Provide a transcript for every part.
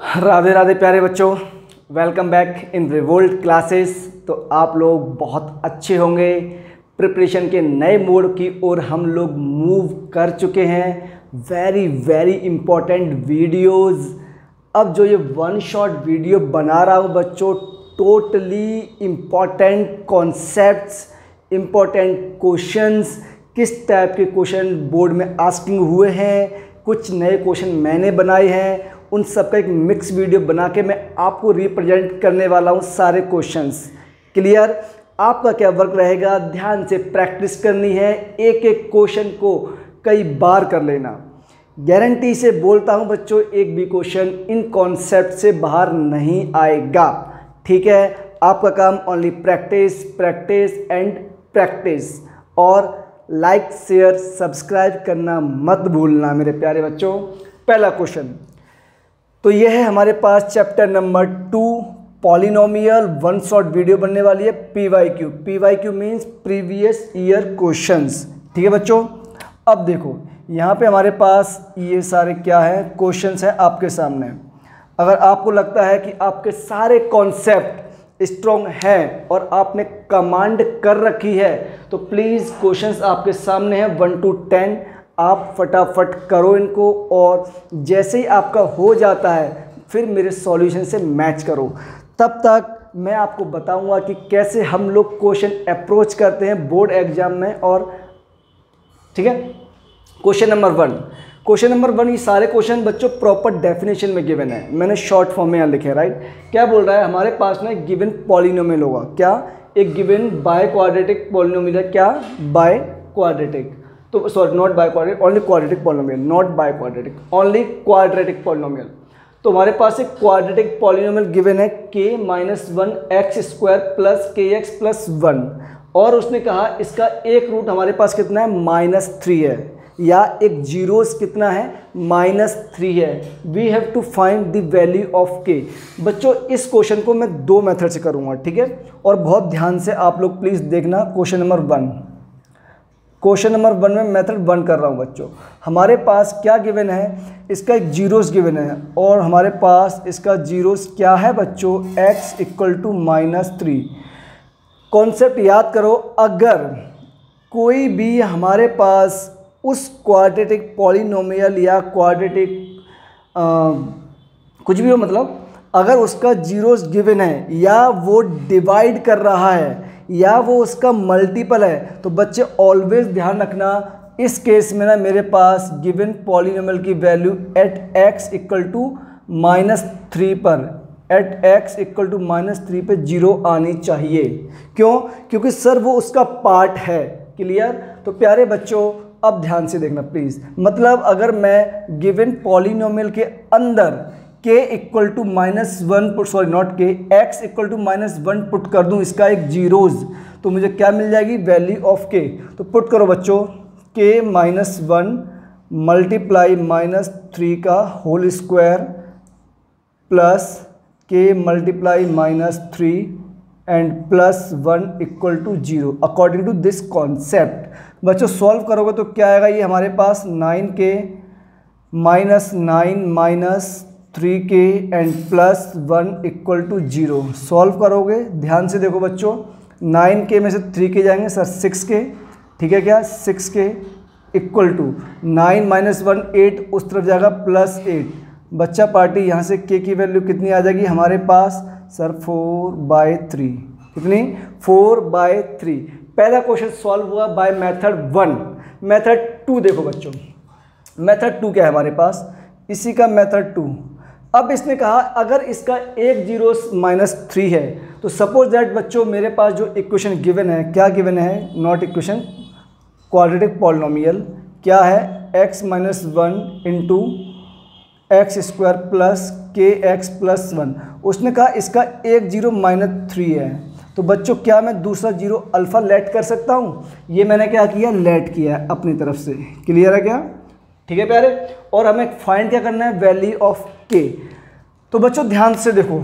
राधे राधे प्यारे बच्चों, welcome back in revolt classes. तो आप लोग बहुत अच्छे होंगे। प्रिपरेशन के नए मोड की ओर हम लोग मूव कर चुके हैं। Very very important videos. अब जो ये वन शॉट वीडियो बना रहा हूँ बच्चों, totally important concepts, important questions, किस टाइप के क्वेश्चन बोर्ड में आस्किंग हुए हैं, कुछ नए क्वेश्चन मैंने बनाए हैं, उन सब का एक मिक्स वीडियो बना के मैं आपको रिप्रेजेंट करने वाला हूँ सारे क्वेश्चंस। क्लियर? आपका क्या वर्क रहेगा, ध्यान से प्रैक्टिस करनी है, एक एक क्वेश्चन को कई बार कर लेना। गारंटी से बोलता हूँ बच्चों, एक भी क्वेश्चन इन कॉन्सेप्ट से बाहर नहीं आएगा। ठीक है? आपका काम only practice practice and practice. और लाइक शेयर सब्सक्राइब करना मत भूलना मेरे प्यारे बच्चों। पहला क्वेश्चन तो यह है हमारे पास chapter number 2 polynomial one shot video बनने वाली है। PYQ, PYQ means previous year questions. ठीक है बच्चों? अब देखो यहाँ पे हमारे पास ये सारे क्या है क्वेश्चंस हैं आपके सामने। अगर आपको लगता है कि आपके सारे कॉन्सेप्ट स्ट्रॉन्ग हैं और आपने कमांड कर रखी है तो प्लीज़ क्वेश्चंस आपके सामने हैं 1 to 10। आप फटाफट करो इनको, और जैसे ही आपका हो जाता है फिर मेरे सॉल्यूशन से मैच करो। तब तक मैं आपको बताऊंगा कि कैसे हम लोग क्वेश्चन अप्रोच करते हैं बोर्ड एग्जाम में। और ठीक है, क्वेश्चन नंबर वन ये सारे क्वेश्चन बच्चों प्रॉपर डेफिनेशन में गिवन है। मैंने शॉर्ट फॉर्म में यहाँ लिखे हैं। राइट? क्या बोल रहा है, हमारे पास ना गिवन पॉलिनोमियल होगा। क्या? एक गिवन बाय क्वाड्रेटिक पॉलिनोमियल है। क्या? Biquadratic. तो sorry, not biquadratic, only quadratic polynomial, not biquadratic, only quadratic polynomial. तो हमारे पास एक क्वाड्रेटिक पॉलिनोमियल गिवन है k-1 x square plus kx plus 1, और उसने कहा इसका एक रूट हमारे पास कितना है, -3 है, या एक जीरोस कितना है, -3 है। We have to find the value of k। बच्चों इस क्वेश्चन को मैं 2 मेथड से करूँगा। ठीक है? और बहुत ध्यान से आप लोग प्लीज़ देखना। क्वेश्चन नंबर 1 में मेथड 1 कर रहा हूँ बच्चों। हमारे पास क्या गिवन है, इसका एक जीरोस गिवन है, और हमारे पास इसका जीरोस क्या है बच्चों, x = -3। कॉन्सेप्ट याद करो, अगर कोई भी हमारे पास उस क्वाड्रेटिक पॉलिनोमियल या क्वाड्रेटिक कुछ भी हो, मतलब अगर उसका जीरोस गिवन है या वो डिवाइड कर रहा है या वो उसका मल्टीपल है, तो बच्चे ऑलवेज ध्यान रखना, इस केस में ना मेरे पास गिवन पॉलिनोमियल की वैल्यू एट x = -3 पर, एट x = -3 पे 0 आनी चाहिए। क्यों? क्योंकि सर वो उसका पार्ट है। क्लियर? तो प्यारे बच्चों अब ध्यान से देखना प्लीज़। मतलब अगर मैं गिवन पॉलिनोमियल के अंदर k = -1 put, sorry not k, x = -1 put कर दूं इसका एक जीरोज, तो मुझे क्या मिल जाएगी, वैल्यू ऑफ k। तो पुट करो बच्चों, k-1 मल्टीप्लाई -3 का whole square plus k multiply -3 and plus 1 = 0 according to this concept. बच्चों सॉल्व करोगे तो क्या आएगा, ये हमारे पास 9k -9 3k and plus 1 = 0। Solve करोगे, ध्यान से देखो बच्चों, 9k में से 3k जाएंगे सर 6k। ठीक है? क्या 6k इक्वल टू 9 - 1 8, उस तरफ जाएगा +8। बच्चा पार्टी यहाँ से k की वैल्यू कितनी आ जाएगी हमारे पास सर, 4/3। कितनी? 4/3। पहला क्वेश्चन सॉल्व हुआ बाय मेथड 1। मेथड 2 देखो बच्चों, मेथड 2 क्या है हमारे पास, इसी का मेथड 2। अब इसने कहा अगर इसका एक जीरोस -3 है, तो सपोज दैट बच्चों मेरे पास जो इक्वेशन गिवन है, क्या गिवन है, नॉट इक्वेशन, क्वाड्रेटिक पॉलिनोमियल क्या है, x - 1 × x square plus kx plus 1। उसने कहा इसका एक जीरो -3 है, तो बच्चों क्या मैं दूसरा जीरो अल्फ़ा लेट कर सकता हूँ? ये मैंने क्या किया, लेट किया है अपनी तरफ से। क्लियर है क्या? ठीक है प्यारे? और हमें फाइंड क्या करना है, वैल्यू ऑफ k। तो बच्चों ध्यान से देखो,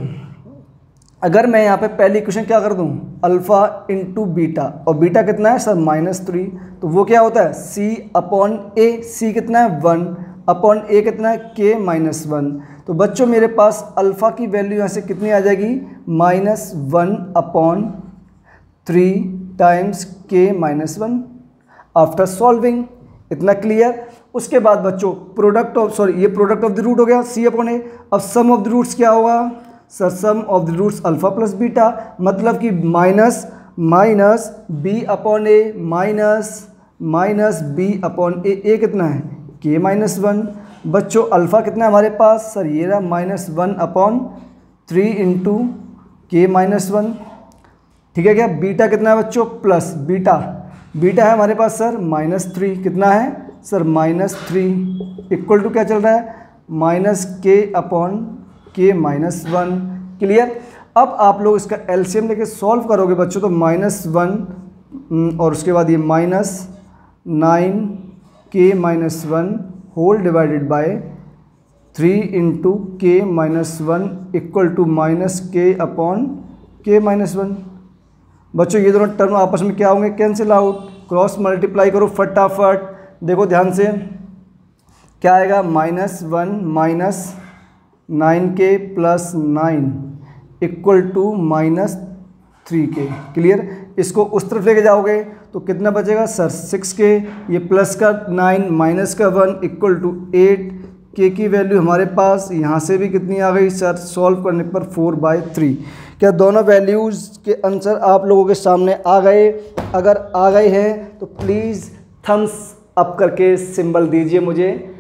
अगर मैं यहाँ पे पहली इक्वेशन क्या कर दूँ, अल्फ़ा × बीटा, और बीटा कितना है सर, -3, तो वो क्या होता है, c/a। c कितना है, 1, अपॉन ए कितना है के माइनस वन। तो बच्चों मेरे पास अल्फ़ा की वैल्यू यहाँ से कितनी आ जाएगी -1/3 टाइम्स के माइनस वन आफ्टर सॉल्विंग। इतना क्लियर। उसके बाद बच्चों ये प्रोडक्ट ऑफ द रूट हो गया सी अपॉन ए। अब सम ऑफ द रूट्स क्या होगा sir, sum of the roots alpha plus beta, मतलब कि minus b upon a minus b upon a कितना है के माइनस वन। बच्चों अल्फ़ा कितना है हमारे पास सर, ये रहा -1/3 इंटू के माइनस वन। ठीक है क्या। बीटा कितना है बच्चों, प्लस बीटा है हमारे पास सर -3, कितना है सर -3 इक्वल टू क्या चल रहा है -k/के माइनस वन। क्लियर। अब आप लोग इसका एलसीएम लेके सॉल्व करोगे बच्चों तो -1 और उसके बाद ये -9k minus one whole divided by 3 into k minus one equal to -k/के माइनस वन। बच्चों ये दोनों टर्म आपस में क्या होंगे, कैंसिल आउट। क्रॉस मल्टीप्लाई करो फटाफट। देखो ध्यान से क्या आएगा, -1 -9k + 9 equal to -3k। Clear. इसको उस तरफ लेके जाओगे तो कितना बचेगा सर 6k, ये प्लस का 9 माइनस का 1 इक्वल टू 8। के की वैल्यू हमारे पास यहाँ से भी कितनी आ गई सर, सॉल्व करने पर 4/3। क्या दोनों वैल्यूज़ के आंसर आप लोगों के सामने आ गए? अगर आ गए हैं तो प्लीज़ थम्स अप करके सिंबल दीजिए मुझे।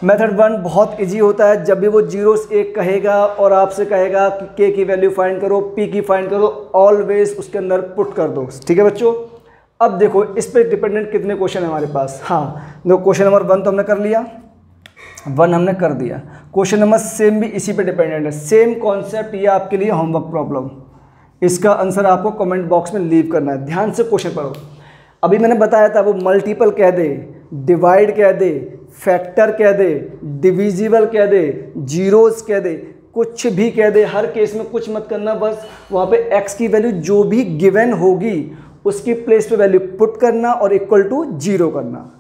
मेथड 1 बहुत इजी होता है। जब भी वो 0 से 1 कहेगा और आपसे कहेगा कि के की वैल्यू फाइंड करो, पी की फाइंड करो, ऑलवेज उसके अंदर पुट कर दो। ठीक है बच्चों। अब देखो इस पर डिपेंडेंट कितने क्वेश्चन है हमारे पास। हाँ देखो क्वेश्चन नंबर 1 तो हमने कर लिया, 1 हमने कर दिया। क्वेश्चन नंबर सेम भी इसी पे डिपेंडेंट है। सेम कॉन्सेप्ट ये आपके लिए होमवर्क प्रॉब्लम, इसका आंसर आपको कमेंट बॉक्स में लीव करना है। ध्यान से क्वेश्चन पढ़ो। अभी मैंने बताया था वो मल्टीपल कह दे, डिवाइड कह दे, फैक्टर कह दे, डिविजिबल कह दे, जीरोस कह दे, कुछ भी कह दे, हर केस में कुछ मत करना। बस वहाँ पे x की वैल्यू जो भी गिवन होगी उसकी प्लेस पे वैल्यू पुट करना और इक्वल टू 0 करना।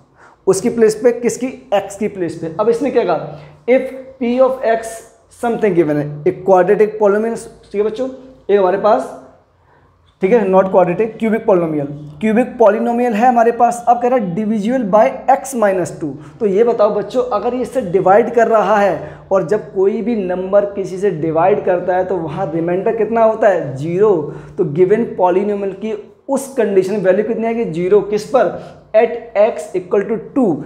उसकी प्लेस पे, किसकी, x की प्लेस पे। अब इसने क्या कहा, if p of x something given है, एक क्वाड्रेटिक पॉलिनोमियल। ठीक है बच्चों, एक हमारे पास, ठीक है, नॉट क्वाड्रेटिक, क्यूबिक पॉलिनोमियल है हमारे पास। अब कह रहा है डिविजिबल बाय x माइनस 2। तो ये बताओ बच्चों, अगर ये इससे डिवाइड कर रहा है और जब कोई भी नंबर किसी से डिवाइड करता है तो वहाँ रिमाइंडर कितना होता है, 0। तो गिवन पॉलिनोमियल की उस कंडीशन में वैल्यू कितनी आएगी, 0। किस पर, एट x इक्वल टू 2।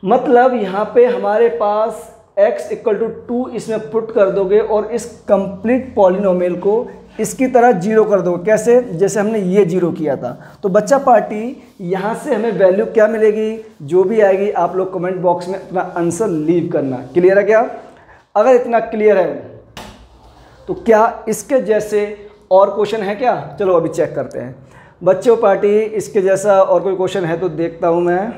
मतलब यहाँ पे हमारे पास x इक्वल टू 2 इसमें पुट कर दोगे और इस कंप्लीट पॉलिनोमियल को इसकी तरह 0 कर दोगे। कैसे, जैसे हमने ये 0 किया था। तो बच्चा पार्टी यहाँ से हमें वैल्यू क्या मिलेगी, जो भी आएगी आप लोग कमेंट बॉक्स में अपना आंसर लीव करना। क्लियर है क्या? अगर इतना क्लियर है तो क्या इसके जैसे और क्वेश्चन है क्या? चलो अभी चेक करते हैं बच्चों पार्टी। इसके जैसा और कोई क्वेश्चन है तो देखता हूँ मैं।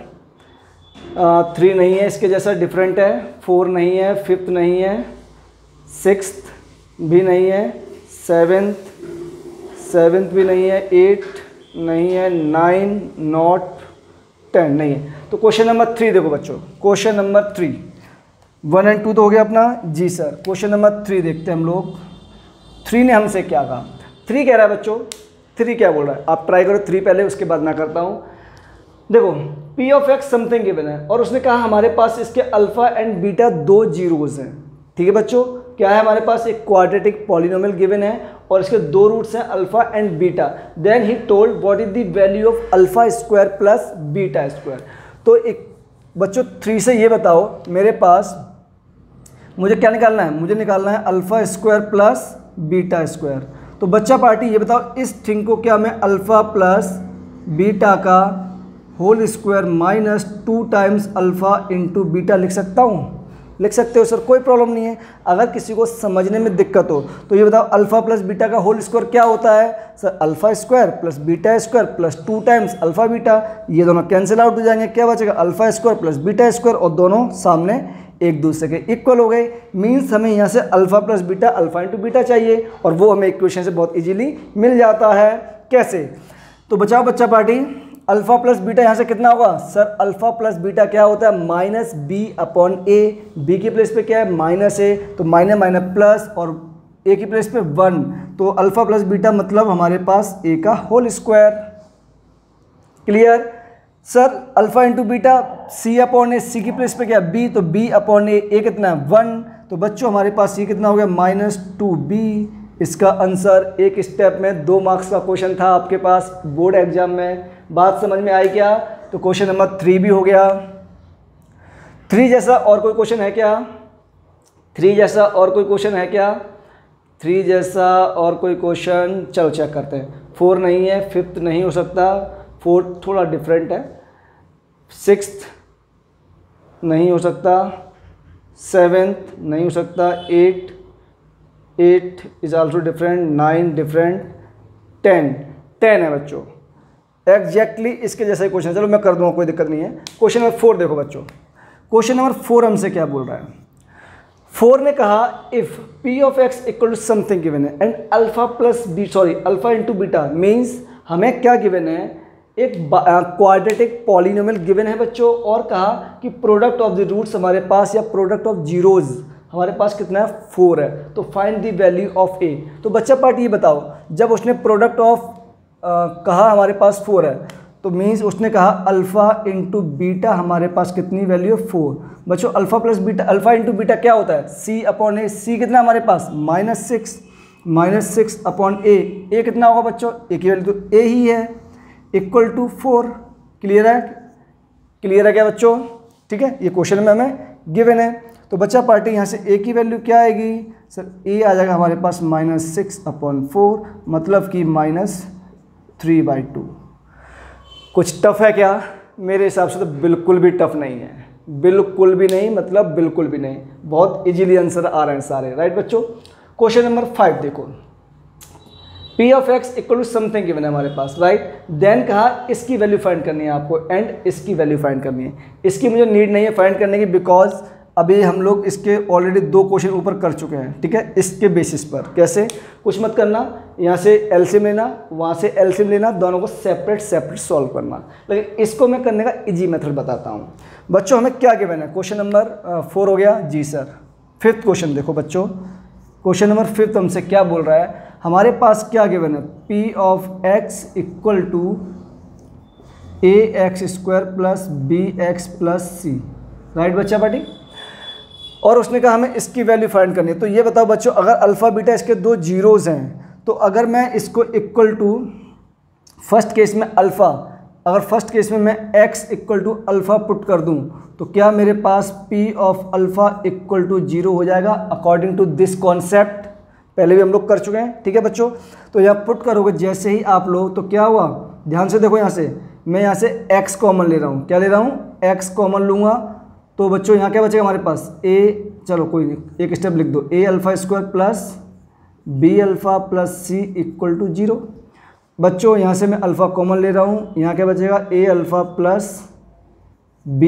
3 नहीं है, इसके जैसा डिफरेंट है। 4 नहीं है, 5th नहीं है, 6th भी नहीं है, 7th भी नहीं है, 8 नहीं है, 9 नॉट, 10 नहीं है। तो क्वेश्चन नंबर 3 देखो बच्चों, क्वेश्चन नंबर 3, 1 और 2 तो हो गया अपना जी सर। क्वेश्चन नंबर 3 देखते हैं हम लोग। 3 ने हमसे क्या कहा, 3 कह रहा है बच्चों, 3 क्या बोल रहा है, आप ट्राई करो 3 पहले, उसके बाद मैं करता हूँ। देखो p of x something given है और उसने कहा हमारे पास इसके अल्फा एंड बीटा 2 जीरोज हैं। ठीक है बच्चों, क्या है हमारे पास, एक क्वाड्रेटिक पॉलिनोमियल गिवन है और इसके 2 रूट्स हैं alpha and beta. Then he told what is the value of alpha square plus beta square. तो एक बच्चों 3 से ये बताओ, मेरे पास मुझे क्या निकालना है, मुझे निकालना है alpha square plus beta square. तो बच्चा पार्टी ये बताओ, इस थिंग को क्या मैं अल्फ़ा प्लस बीटा का whole square minus 2 times alpha into beta लिख सकता हूँ? लिख सकते हो सर, कोई प्रॉब्लम नहीं है। अगर किसी को समझने में दिक्कत हो तो ये बताओ अल्फ़ा प्लस बीटा का होल स्क्वायर क्या होता है sir, alpha square plus beta square plus 2 times alpha beta. ये दोनों कैंसिल आउट हो जाएंगे, क्या बचेगा, alpha square plus beta square, और दोनों सामने एक दूसरे के इक्वल हो गए। मीन्स हमें यहाँ से alpha plus beta alpha into beta चाहिए और वो हमें इक्वेशन से बहुत इजीली मिल जाता है। कैसे? तो बचाओ बच्चा पार्टी, अल्फ़ा प्लस बीटा यहाँ से कितना होगा सर, अल्फ़ा प्लस बीटा क्या होता है माइनस बी अपॉन ए, बी की प्लेस पे क्या है माइनस ए, तो माइनस माइनस प्लस और ए की प्लेस पे 1, तो अल्फ़ा प्लस बीटा मतलब हमारे पास ए का whole square. Clear sir, alpha into beta c upon a, c की प्लेस पे क्या बी, तो बी अपॉन ए कितना है 1, तो बच्चों हमारे पास ये कितना हो गया -2b। इसका आंसर एक स्टेप में 2 मार्क्स का क्वेश्चन था आपके पास बोर्ड एग्जाम में। बात समझ में आई क्या? तो क्वेश्चन नंबर 3 भी हो गया। 3 जैसा और कोई क्वेश्चन है क्या? 3 जैसा और कोई क्वेश्चन है क्या? 3 जैसा और कोई क्वेश्चन, चलो चेक करते हैं। 4 नहीं है, 5th नहीं हो सकता, 4th थोड़ा डिफरेंट है, 6th नहीं हो सकता, 7th नहीं हो सकता, 8 इज आल्सो डिफरेंट, 9 डिफरेंट, 10 है बच्चों एग्जैक्टली इसके जैसा ही क्वेश्चन। चलो मैं कर दूंगा, कोई दिक्कत नहीं है। क्वेश्चन नंबर 4 देखो बच्चों, क्वेश्चन नंबर 4 हमसे क्या बोल रहा है। 4 ने कहा if p of x equal to something given है and alpha plus b alpha into beta means हमें क्या गिवन है, एक क्वाड्रेटिक पॉलिनोमियल गिवन है बच्चों, और कहा कि प्रोडक्ट ऑफ द रूट्स हमारे पास या प्रोडक्ट ऑफ जीरोज हमारे पास कितना है 4 है, तो फाइंड द वैल्यू ऑफ ए। तो बच्चा पार्ट ये बताओ, जब उसने प्रोडक्ट ऑफ कहा हमारे पास 4 है, तो मीन्स उसने कहा अल्फ़ा इंटू बीटा हमारे पास कितनी वैल्यू है 4। बच्चों alpha plus beta, alpha into beta क्या होता है सी अपॉन ए, सी कितना हमारे पास -6 अपॉन ए कितना होगा बच्चों, ए की वैल्यू तो ए ही है, इक्वल टू 4। क्लियर है क्या बच्चों? ठीक है, ये क्वेश्चन में हमें गिवन है। तो बच्चा पार्टी यहाँ से ए की वैल्यू क्या आएगी सर, ए आ जाएगा हमारे पास -6 अपॉन 4, मतलब कि -3/2। कुछ टफ है क्या? मेरे हिसाब से तो बिल्कुल भी टफ नहीं है, बिल्कुल भी नहीं, मतलब बिल्कुल भी नहीं, बहुत इजीली आंसर आ रहे हैं सारे। राइट बच्चों, क्वेश्चन नंबर 5 देखो, p of x equal to something given है हमारे पास, राइट। देन कहा इसकी वैल्यू फाइंड करनी है आपको एंड इसकी वैल्यू फाइंड करनी है। इसकी मुझे नीड नहीं है फाइंड करने की, बिकॉज अभी हम लोग इसके ऑलरेडी 2 क्वेश्चन ऊपर कर चुके हैं। ठीक है, इसके बेसिस पर कैसे, कुछ मत करना, यहाँ से एलसीएम लेना, वहाँ से एलसीएम लेना, दोनों को सेपरेट सॉल्व करना। लेकिन इसको मैं करने का इजी मेथड बताता हूँ। बच्चों हमें क्या गिवन है, क्वेश्चन नंबर 4 हो गया जी सर। 5th क्वेश्चन देखो बच्चों, क्वेश्चन नंबर 5 हमसे क्या बोल रहा है, हमारे पास क्या गिवन है, p of x equal to ax² plus bx plus c। Right बच्चा पार्टी, और उसने कहा हमें इसकी वैल्यू फाइंड करनी है। तो ये बताओ बच्चों, अगर अल्फ़ा बीटा इसके 2 जीरोज हैं, तो अगर मैं इसको इक्वल टू फर्स्ट केस में अल्फ़ा, अगर फर्स्ट केस में मैं x equal to alpha put कर दूं, तो क्या मेरे पास p of alpha equal to 0 हो जाएगा अकॉर्डिंग टू दिस कॉन्सेप्ट। पहले भी हम लोग कर चुके हैं। ठीक है बच्चों, तो यहाँ पुट करोगे जैसे ही आप लोग, तो क्या हुआ, ध्यान से देखो, यहाँ से मैं यहाँ से x कॉमन ले रहा हूँ, क्या ले रहा हूँ, x कॉमन लूँगा, तो बच्चों यहाँ क्या बचेगा हमारे पास a, चलो कोई नहीं, एक स्टेप लिख दो, a alpha square plus b alpha plus c equal to 0। बच्चों यहाँ से मैं अल्फ़ा कॉमन ले रहा हूँ, यहाँ क्या बचेगा, a alpha plus b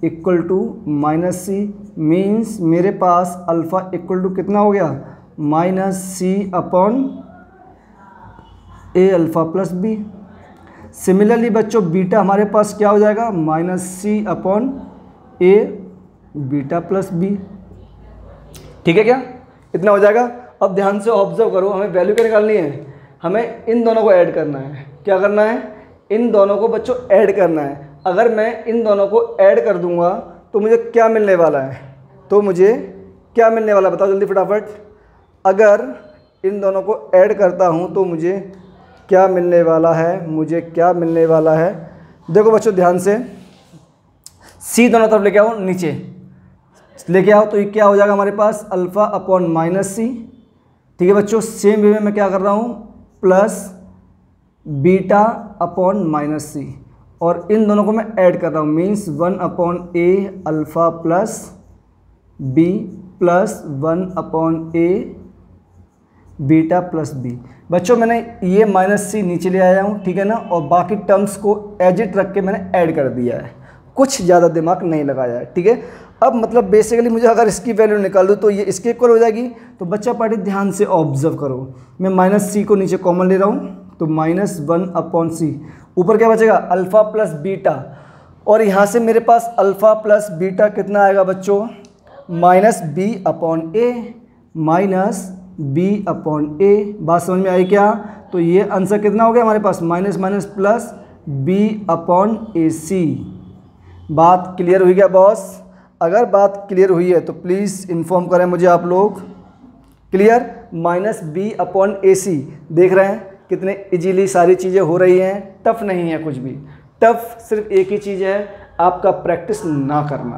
equal to -c, means मेरे पास अल्फ़ा इक्वल टू कितना हो गया, -c upon a alpha plus b। Similarly बच्चों बीटा हमारे पास क्या हो जाएगा, -c upon a beta plus b। ठीक है क्या, इतना हो जाएगा। अब ध्यान से ऑब्जर्व करो, हमें वैल्यू क्या निकालनी है, हमें इन दोनों को ऐड करना है। क्या करना है, इन दोनों को बच्चों ऐड करना है। अगर मैं इन दोनों को ऐड कर दूंगा तो मुझे क्या मिलने वाला है, तो मुझे क्या मिलने वाला है बताओ जल्दी फटाफट। अगर इन दोनों को ऐड करता हूं तो मुझे क्या मिलने वाला है, मुझे क्या मिलने वाला है, देखो बच्चों ध्यान से, c दोनों तरफ लेके आओ, नीचे लेके आओ, तो ये क्या हो जाएगा हमारे पास, अल्फ़ा अपॉन -c। ठीक है बच्चों, सेम वे में मैं क्या कर रहा हूँ, प्लस बीटा अपॉन -c, और इन दोनों को मैं ऐड कर रहा हूँ, means 1 upon a alpha plus b plus 1 upon a beta plus b। बच्चों मैंने ये -c नीचे ले आया हूँ, ठीक है ना, और बाकी टर्म्स को एज इट रख के मैंने ऐड कर दिया है, कुछ ज़्यादा दिमाग नहीं लगाया है। ठीक है, अब मतलब बेसिकली मुझे अगर इसकी वैल्यू निकाल दूँ तो ये इसके इक्वल हो जाएगी। तो बच्चा पार्टी ध्यान से ऑब्जर्व करो, मैं -c को नीचे कॉमन ले रहा हूँ, तो -1 अपॉन c, ऊपर क्या बचेगा, अल्फ़ा प्लस बीटा, और यहाँ से मेरे पास अल्फ़ा प्लस बीटा कितना आएगा बच्चों, minus b upon a, minus b upon ए। बात समझ में आई क्या? तो ये आंसर कितना हो गया हमारे पास, minus minus plus b upon a c. बात क्लियर हुई क्या बॉस? अगर बात क्लियर हुई है तो प्लीज़ इन्फॉर्म करें मुझे आप लोग। Clear? Minus b upon a सी, देख रहे हैं कितने इजीली सारी चीज़ें हो रही हैं, टफ नहीं है कुछ भी। टफ सिर्फ एक ही चीज़ है, आपका प्रैक्टिस ना करना।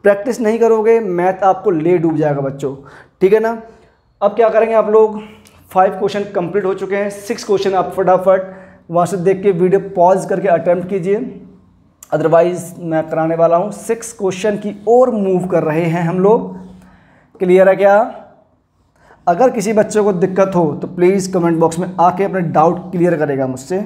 प्रैक्टिस नहीं करोगे मैथ आपको ले डूब जाएगा बच्चों, ठीक है ना। अब क्या करेंगे आप लोग, 5 क्वेश्चन कंप्लीट हो चुके हैं, 6 क्वेश्चन आप फटाफट वहाँ से देख के वीडियो पॉज करके अटेम्प्ट कीजिए, अदरवाइज मैं कराने वाला हूँ। 6 क्वेश्चन की ओर मूव कर रहे हैं हम लोग। क्लियर है क्या? अगर किसी बच्चे को दिक्कत हो तो प्लीज़ कमेंट बॉक्स में आके अपने डाउट क्लियर करेगा मुझसे।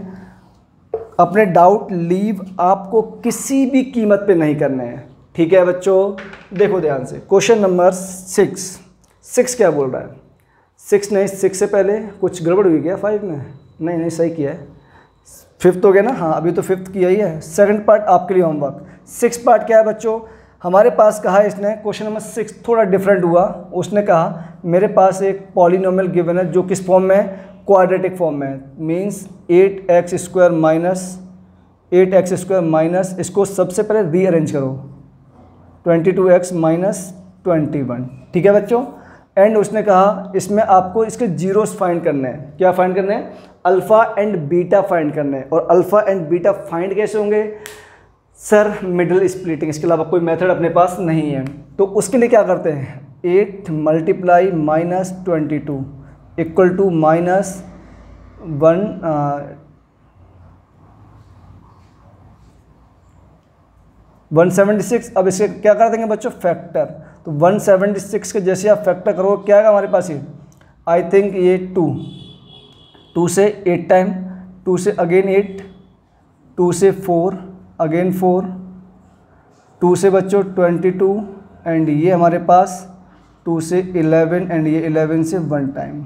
अपने डाउट लीव आपको किसी भी कीमत पे नहीं करने हैं, ठीक है बच्चों। देखो ध्यान से, क्वेश्चन नंबर 6 क्या बोल रहा है, 6 नहीं, 6 से पहले कुछ गड़बड़ हुई क्या 5 में? नहीं सही किया है, 5th हो गया ना, हाँ अभी तो 5th किया ही है। सेकंड पार्ट आपके लिए होमवर्क। 6 पार्ट क्या है बच्चों, हमारे पास कहा है इसने, क्वेश्चन नंबर 6 थोड़ा डिफरेंट हुआ। उसने कहा मेरे पास एक पॉलिनोमियल गिवन है जो किस फॉर्म में है, क्वाड्रेटिक फॉर्म में, मीन्स 8x² माइनस, इसको सबसे पहले रीअरेंज करो, 22x माइनस 21, ठीक है बच्चों। एंड उसने कहा इसमें आपको इसके जीरोस फाइंड करने हैं। क्या फाइंड करने हैं? अल्फ़ा एंड बीटा फाइंड करने हैं। और अल्फ़ा एंड बीटा फाइंड कैसे होंगे सर? मिडल स्प्लिटिंग, इसके अलावा कोई मेथड अपने पास नहीं है। तो उसके लिए क्या करते हैं, 8 multiply minus 22 equal to minus 176। अब इसे क्या कर देंगे बच्चों, फैक्टर। तो 176 के जैसे आप फैक्टर करो क्या आएगा हमारे पास, ये आई थिंक ये 2 से 8 टाइम, 2 से अगेन 8, 2 से 4 अगेन 4, 2 से बच्चों 22, एंड ये हमारे पास 2 से 11, एंड ये 11 से 1 टाइम,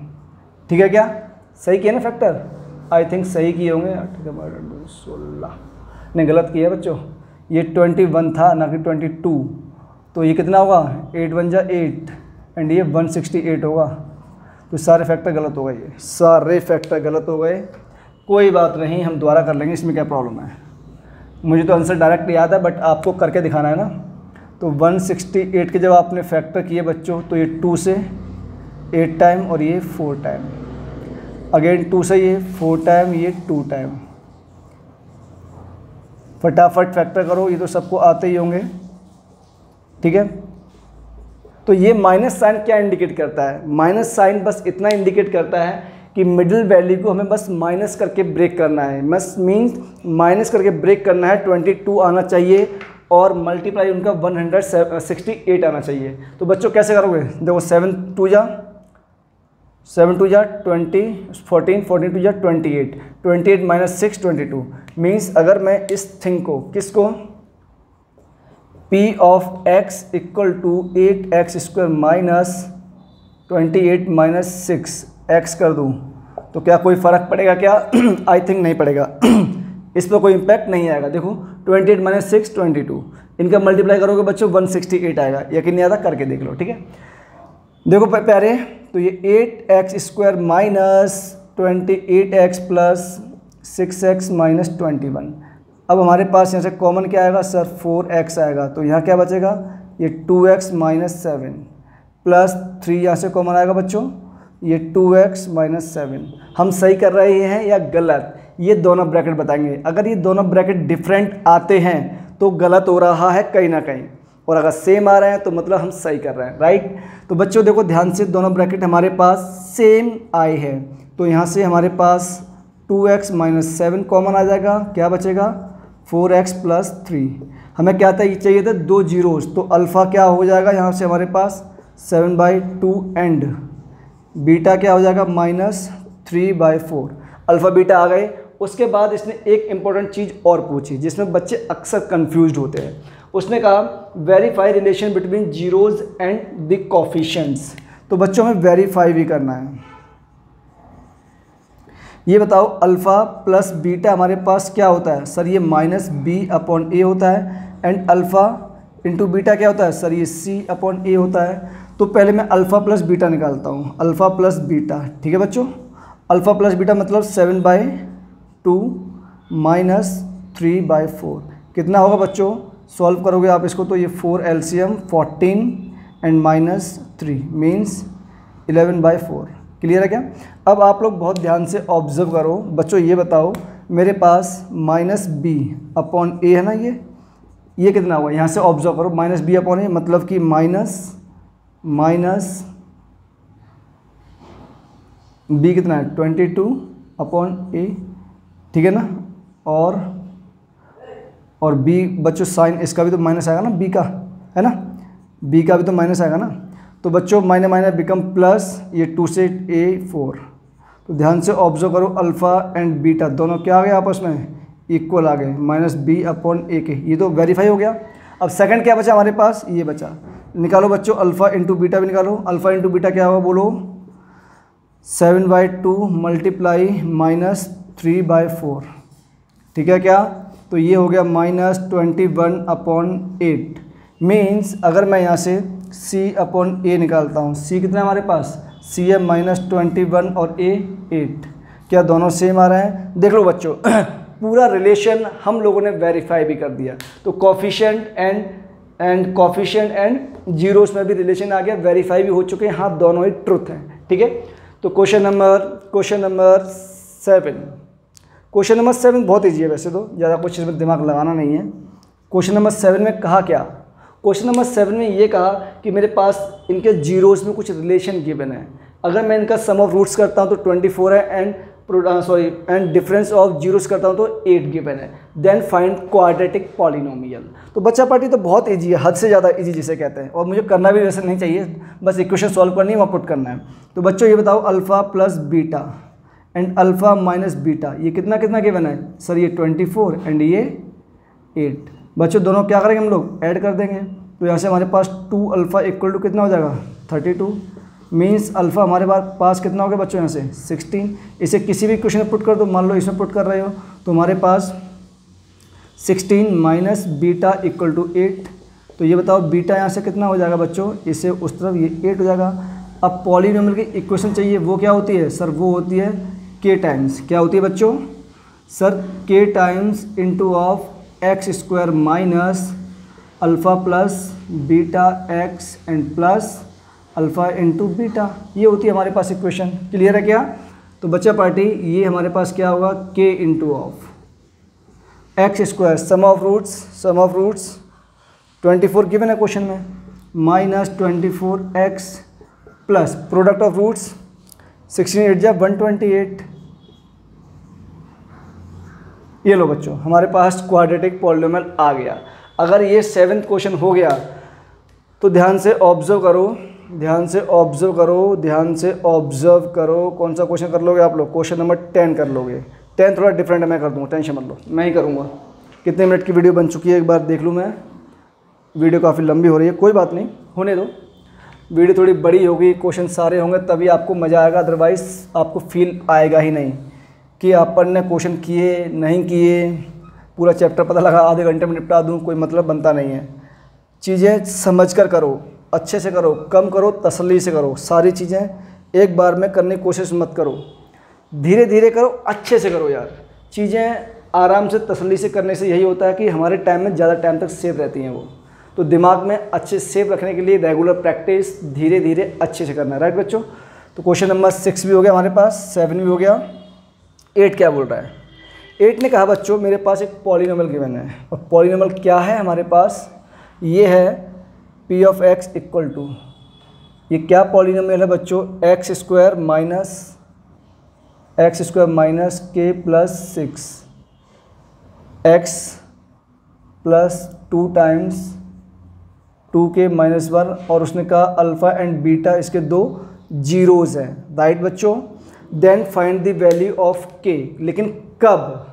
ठीक है क्या? सही किया ना फैक्टर? आई थिंक सही किए होंगे, ठीक है। 16 नहीं, गलत किया बच्चों, ये 21 था ना कि 22। तो ये कितना होगा, 8 1 जा 8, एंड ये 168 होगा। तो सारे फैक्टर गलत हो गए, ये सारे फैक्टर गलत हो गए। कोई बात नहीं, हम दोबारा कर लेंगे, इसमें क्या प्रॉब्लम है। मुझे तो आंसर डायरेक्ट याद है, बट आपको करके दिखाना है ना। तो 168 के जब आपने फैक्टर किए बच्चों, तो ये 2 से 8 टाइम और ये 4 टाइम, अगेन 2 से ये 4 टाइम, ये 2 टाइम। फटाफट फैक्टर करो, ये तो सबको आते ही होंगे, ठीक है। तो ये माइनस साइन क्या इंडिकेट करता है? माइनस साइन बस इतना इंडिकेट करता है कि मिडिल वैल्यू को हमें बस माइनस करके ब्रेक करना है। बस मीन्स माइनस करके ब्रेक करना है, 22 आना चाहिए और मल्टीप्लाई उनका 168 आना चाहिए। तो बच्चों कैसे करोगे, देखो 7 2 जा 20, 14 14 2 जा 28, 28 माइनस 6 22। मीन्स अगर मैं इस थिंग को, किसको, P of x equal to 8x² minus 28 minus 6x कर दूँ तो क्या कोई फ़र्क पड़ेगा क्या? आई थिंक नहीं पड़ेगा। इस पर कोई इम्पैक्ट नहीं आएगा। देखो 28 माइनस 6 22, इनका मल्टीप्लाई करोगे बच्चों 168 आएगा। यकीन नहीं आता, करके देख लो, ठीक है। देखो प्यारे, तो ये 8x² minus 28x plus 6x minus 21। अब हमारे पास यहाँ से कॉमन क्या आएगा सर, 4x आएगा। तो यहाँ क्या बचेगा, ये 2x माइनस 7 प्लस 3 यहाँ से कॉमन आएगा बच्चों, ये 2x माइनस 7। हम सही कर रहे हैं या गलत, ये दोनों ब्रैकेट बताएंगे। अगर ये दोनों ब्रैकेट डिफरेंट आते हैं तो गलत हो रहा है कहीं ना कहीं, और अगर सेम आ रहे हैं तो मतलब हम सही कर रहे हैं, राइट। तो बच्चों देखो ध्यान से, दोनों ब्रैकेट हमारे पास सेम आए हैं, तो यहाँ से हमारे पास 2x माइनस 7 कॉमन आ जाएगा। क्या बचेगा, 4x प्लस 3। हमें क्या था, ये चाहिए था 2 जीरोस, तो अल्फ़ा क्या हो जाएगा यहाँ से हमारे पास 7/2 एंड बीटा क्या हो जाएगा माइनस 3/4। अल्फ़ा बीटा आ गए। उसके बाद इसने एक इम्पॉर्टेंट चीज़ और पूछी जिसमें बच्चे अक्सर कंफ्यूज्ड होते हैं। उसने कहा verify relation between zeros and the coefficients. तो बच्चों में वेरीफाई भी करना है। ये बताओ अल्फ़ा प्लस बीटा हमारे पास क्या होता है सर? ये माइनस बी अपॉन ए होता है। एंड अल्फ़ा इंटू बीटा क्या होता है सर? ये सी अपॉन ए होता है। तो पहले मैं अल्फ़ा प्लस बीटा निकालता हूँ, अल्फ़ा प्लस बीटा, ठीक है बच्चों। अल्फ़ा प्लस बीटा मतलब 7/2 माइनस 3/4 कितना होगा बच्चों? सॉल्व करोगे आप इसको तो ये 4 LCM 14 and minus 3 means 11/4। Clear है क्या? अब आप लोग बहुत ध्यान से ऑब्जर्व करो बच्चों। ये बताओ मेरे पास माइनस बी अपॉन ए है ना, ये कितना हुआ? यहाँ से ऑब्जर्व करो, माइनस बी अपॉन ए मतलब कि माइनस बी कितना है? 22 अपॉन ए, ठीक है ना। और बी बच्चों साइन इसका भी तो माइनस आएगा ना, बी का, है ना, बी का भी तो माइनस आएगा ना। तो बच्चों माइनस माइनस बिकम प्लस, ये 2 से ए 4। तो ध्यान से ऑब्जर्व करो, अल्फ़ा एंड बीटा दोनों क्या आ गए आपस में? इक्वल आ गए, माइनस बी अपॉन ए के। ये तो वेरीफाई हो गया। अब सेकंड क्या बचा हमारे पास? ये बचा। निकालो बच्चों अल्फ़ा इंटू बीटा भी निकालो। अल्फ़ा इंटू बीटा क्या होगा बोलो? 7/2 मल्टीप्लाई माइनस 3/4, ठीक है क्या? तो ये हो गया माइनस 21 अपॉन 8। मीन्स अगर मैं यहाँ से c अपॉन ए निकालता हूँ, c कितना है हमारे पास? c है माइनस 21 और a 8। क्या दोनों सेम आ रहे हैं? देख लो बच्चों पूरा रिलेशन हम लोगों ने वेरीफाई भी कर दिया। तो कॉफिशिएंट एंड जीरोस में भी रिलेशन आ गया, वेरीफाई भी हो चुके हैं। हाँ दोनों ही ट्रुथ हैं, ठीक है। तो क्वेश्चन नंबर 7 बहुत ईजी है वैसे तो, ज़्यादा कुछ इसमें दिमाग लगाना नहीं है। क्वेश्चन नंबर 7 में कहा क्या? क्वेश्चन नंबर 7 में ये कहा कि मेरे पास इनके जीरोस में कुछ रिलेशन गिवन है। अगर मैं इनका सम ऑफ रूट्स करता हूँ तो 24 है एंड डिफरेंस ऑफ जीरोस करता हूँ तो 8 गिवन है। Then find quadratic polynomial. तो बच्चा पार्टी तो बहुत इजी है, हद से ज़्यादा इजी जिसे कहते हैं, और मुझे करना भी वैसे नहीं चाहिए, बस इक्वेशन सॉल्व करनी है, वहाँ पुट करना है। तो बच्चों ये बताओ alpha plus beta and alpha minus beta, ये कितना कितना गिवन है सर? ये 24 एंड ये 8। बच्चों दोनों क्या करेंगे हम लोग? ऐड कर देंगे। तो यहाँ से हमारे पास 2 अल्फ़ा इक्वल टू कितना हो जाएगा? 32। मीन्स अल्फ़ा हमारे पास कितना हो गया बच्चों? यहाँ से 16। इसे किसी भी क्वेश्चन में पुट कर दो, मान लो इसमें पुट कर रहे हो तो हमारे पास 16 माइनस बीटा इक्वल टू 8। तो ये बताओ बीटा यहाँ से कितना हो जाएगा बच्चों? इसे उस तरफ ये 8 हो जाएगा। अब पॉलीनोमियल की इक्वेशन चाहिए, वो क्या होती है सर? वो होती है k टाइम्स, क्या होती है बच्चों sir? k times into of x square minus alpha plus beta x and plus alpha into beta, ये होती है हमारे पास इक्वेशन। क्लियर है क्या? तो बच्चा पार्टी ये हमारे पास क्या होगा? k into of x square sum of roots 24 given है क्वेश्चन में, minus 24x plus product of roots 16 8 जा 128। ये लो बच्चों हमारे पास क्वाड्रेटिक पॉलिनोमियल आ गया। अगर ये 7th क्वेश्चन हो गया तो ध्यान से ऑब्जर्व करो। कौन सा क्वेश्चन कर लोगे आप लोग? क्वेश्चन नंबर 10 कर लोगे। 10 थोड़ा डिफरेंट है, मैं कर दूँगा, टेंशन मत लो, मैं ही करूँगा। कितने मिनट की वीडियो बन चुकी है एक बार देख लूँ मैं। वीडियो काफ़ी लंबी हो रही है, कोई बात नहीं, होने दो। वीडियो थोड़ी बड़ी होगी, क्वेश्चन सारे होंगे तभी आपको मज़ा आएगा, अदरवाइज़ आपको फील आएगा ही नहीं कि अपन ने क्वेश्चन किए नहीं किए, पूरा चैप्टर पता लगा आधे घंटे में निपटा दूँ, कोई मतलब बनता नहीं है। चीज़ें समझ कर करो, अच्छे से करो, कम करो, तसल्ली से करो। सारी चीज़ें एक बार में करने की कोशिश मत करो, धीरे धीरे करो, अच्छे से करो यार। चीज़ें आराम से तसल्ली से करने से यही होता है कि हमारे टाइम में ज़्यादा टाइम तक सेव रहती हैं वो। तो दिमाग में अच्छे सेव रखने के लिए रेगुलर प्रैक्टिस धीरे धीरे अच्छे से करना है, राइट बच्चों। तो क्वेश्चन नंबर 6 भी हो गया हमारे पास, 7 भी हो गया। 8 क्या बोल रहा है? 8 ने कहा बच्चों मेरे पास एक पॉलिनोमियल गिवन है, और पॉलिनोमियल क्या है हमारे पास? ये है p of x equal to, ये क्या पॉलिनोमियल है बच्चों? X square minus k plus 6 x plus 2 times 2k minus 1, और उसने कहा अल्फ़ा एंड बीटा इसके 2 जीरोज़ हैं, राइट बच्चों। Then find the value of k, लेकिन कब?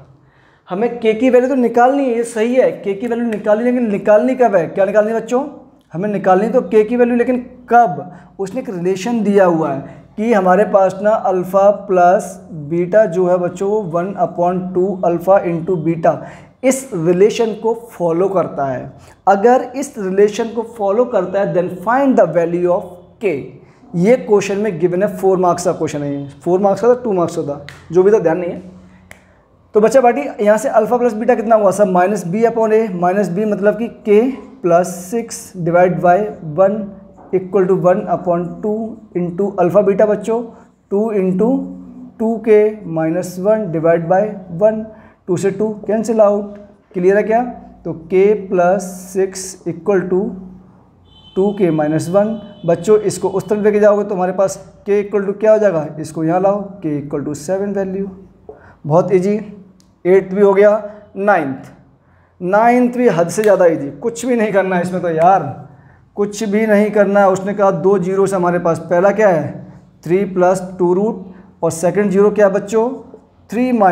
हमें k की वैल्यू तो निकालनी है, ये सही है, k की वैल्यू निकालनी, लेकिन निकालनी कब है? क्या निकालनी है बच्चों? हमें निकालनी तो k की वैल्यू, लेकिन कब? उसने एक रिलेशन दिया हुआ है कि हमारे पास ना अल्फ़ा प्लस बीटा जो है बच्चों 1/2 अल्फ़ा इंटू बीटा इस रिलेशन को फॉलो करता है। अगर इस रिलेशन को फॉलो करता है then find the value of k. ये क्वेश्चन में गिवन है, 4 मार्क्स का क्वेश्चन है ये। 4 मार्क्स का था 2 मार्क्स का था, जो भी था ध्यान नहीं है। तो बच्चा पार्टी यहाँ से अल्फ़ा प्लस बीटा कितना हुआ सब -b/a, -b मतलब कि k + 6 divide by 1 equal to 1/2 into alpha beta बच्चों 2 इंटू 2k - 1 डिवाइड बाई 1, 2 से 2 कैंसिल आउट। क्लियर है क्या? तो k + 6 इक्वल टू 2k - 1। बच्चों इसको उस तरफ लेके जाओगे तो हमारे पास k इक्वल टू क्या हो जाएगा, इसको यहाँ लाओ, k इक्वल टू 7 वैल्यू। बहुत ईजी। 8th भी हो गया। 9th भी हद से ज़्यादा ईजी, कुछ भी नहीं करना है इसमें तो यार, कुछ भी नहीं करना है। उसने कहा 2 जीरो से हमारे पास पहला क्या है 3 + 2 रूट और सेकंड जीरो क्या है बच्चों 3 -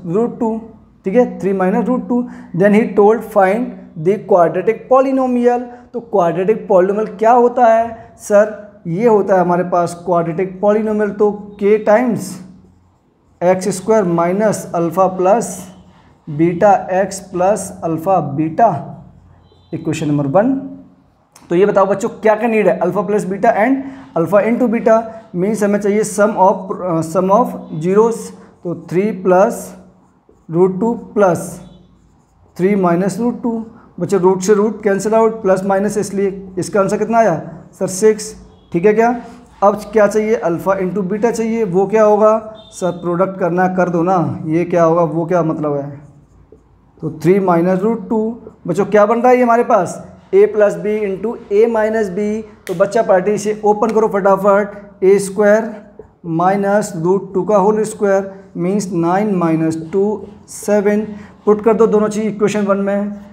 √2। ठीक है, 3 - √2। Then he told find the quadratic polynomial. तो क्वाड्रेटिक पॉलिनोमियल क्या होता है सर? ये होता है हमारे पास क्वाड्रेटिक पॉलिनोमियल तो k times x² minus alpha plus beta x plus alpha beta, equation number 1। तो ये बताओ बच्चों क्या क्या नीड है, alpha plus beta and alpha into beta. Means हमें चाहिए सम ऑफ जीरोस। तो 3 + √2 प्लस 3 - √2। बच्चों रूट से root cancel out, plus minus, इसलिए इसका आंसर कितना आया सर 6। ठीक है क्या? अब क्या चाहिए अल्फ़ा इंटू बीटा चाहिए, वो क्या होगा सर प्रोडक्ट करना कर दो ना, ये क्या होगा वो क्या मतलब है। तो 3 - √2 बच्चों क्या बन रहा है ये हमारे पास a + b into a - b। तो बच्चा पार्टी इसे ओपन करो फटाफट, a² माइनस √2 का होल स्क्वायर मीन्स 9 - 2 7। पुट कर दो दोनों चीज़ इक्वेशन 1 में।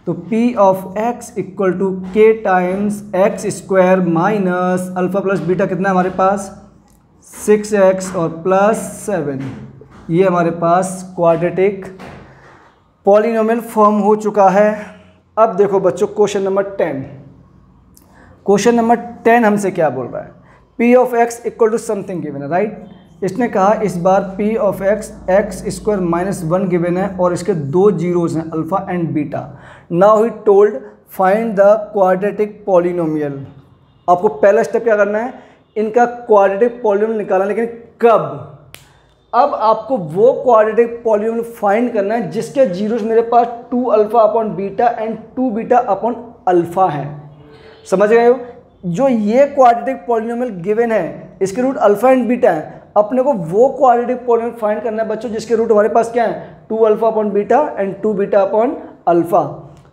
तो p of x equal to k times x² minus alpha plus beta कितना है हमारे पास 6x और प्लस 7। ये हमारे पास क्वाड्रेटिक पॉलिनोमियल फॉर्म हो चुका है। अब देखो बच्चों क्वेश्चन नंबर 10। क्वेश्चन नंबर 10 हमसे क्या बोल रहा है, p of x equal to something given है, राइट। इसने कहा इस बार p of x x² minus 1 given है और इसके 2 जीरोस हैं alpha and beta. Now he told find the quadratic polynomial. आपको पहला स्टेप क्या करना है, इनका क्वाड्रेटिक पॉलिनोमियल निकालना, लेकिन कब? अब आपको वो क्वाड्रेटिक पॉलिनोमियल फाइंड करना है जिसके जीरोस मेरे पास 2 alpha upon beta and 2 beta upon alpha है। समझ गए हो? जो ये क्वाड्रेटिक पॉलिनोमियल गिवन है इसके रूट अल्फ़ा एंड बीटा है। अपने को वो क्वाड्रेटिक पॉलिनोमियल फाइंड करना है बच्चों जिसके रूट हमारे पास क्या है 2 alpha upon beta and 2 beta upon alpha.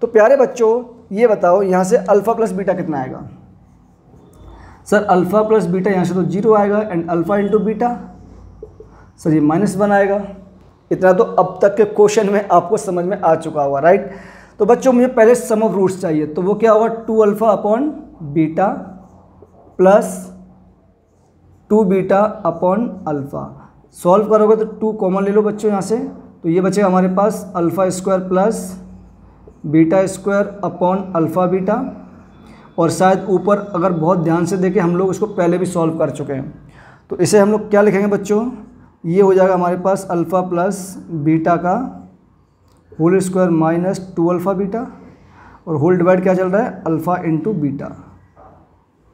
तो प्यारे बच्चों ये बताओ यहाँ से अल्फ़ा प्लस बीटा कितना आएगा सर? अल्फ़ा प्लस बीटा यहाँ से तो 0 आएगा and alpha into beta sir ये -1 आएगा। इतना तो अब तक के क्वेश्चन में आपको समझ में आ चुका होगा, राइट। तो बच्चों मुझे पहले सम ऑफ रूट्स चाहिए, तो वो क्या होगा 2 alpha upon beta plus 2 beta upon alpha. Solve करोगे तो 2 कॉमन ले लो बच्चों यहाँ से, तो ये बचेगा हमारे पास अल्फ़ा² प्लस बीटा² अपॉन अल्फ़ा बीटा। और शायद ऊपर अगर बहुत ध्यान से देखें हम लोग इसको पहले भी सॉल्व कर चुके हैं, तो इसे हम लोग क्या लिखेंगे बच्चों, ये हो जाएगा हमारे पास अल्फ़ा प्लस बीटा का whole square minus 2 alpha beta और होल डिवाइड क्या चल रहा है अल्फ़ा इंटू बीटा।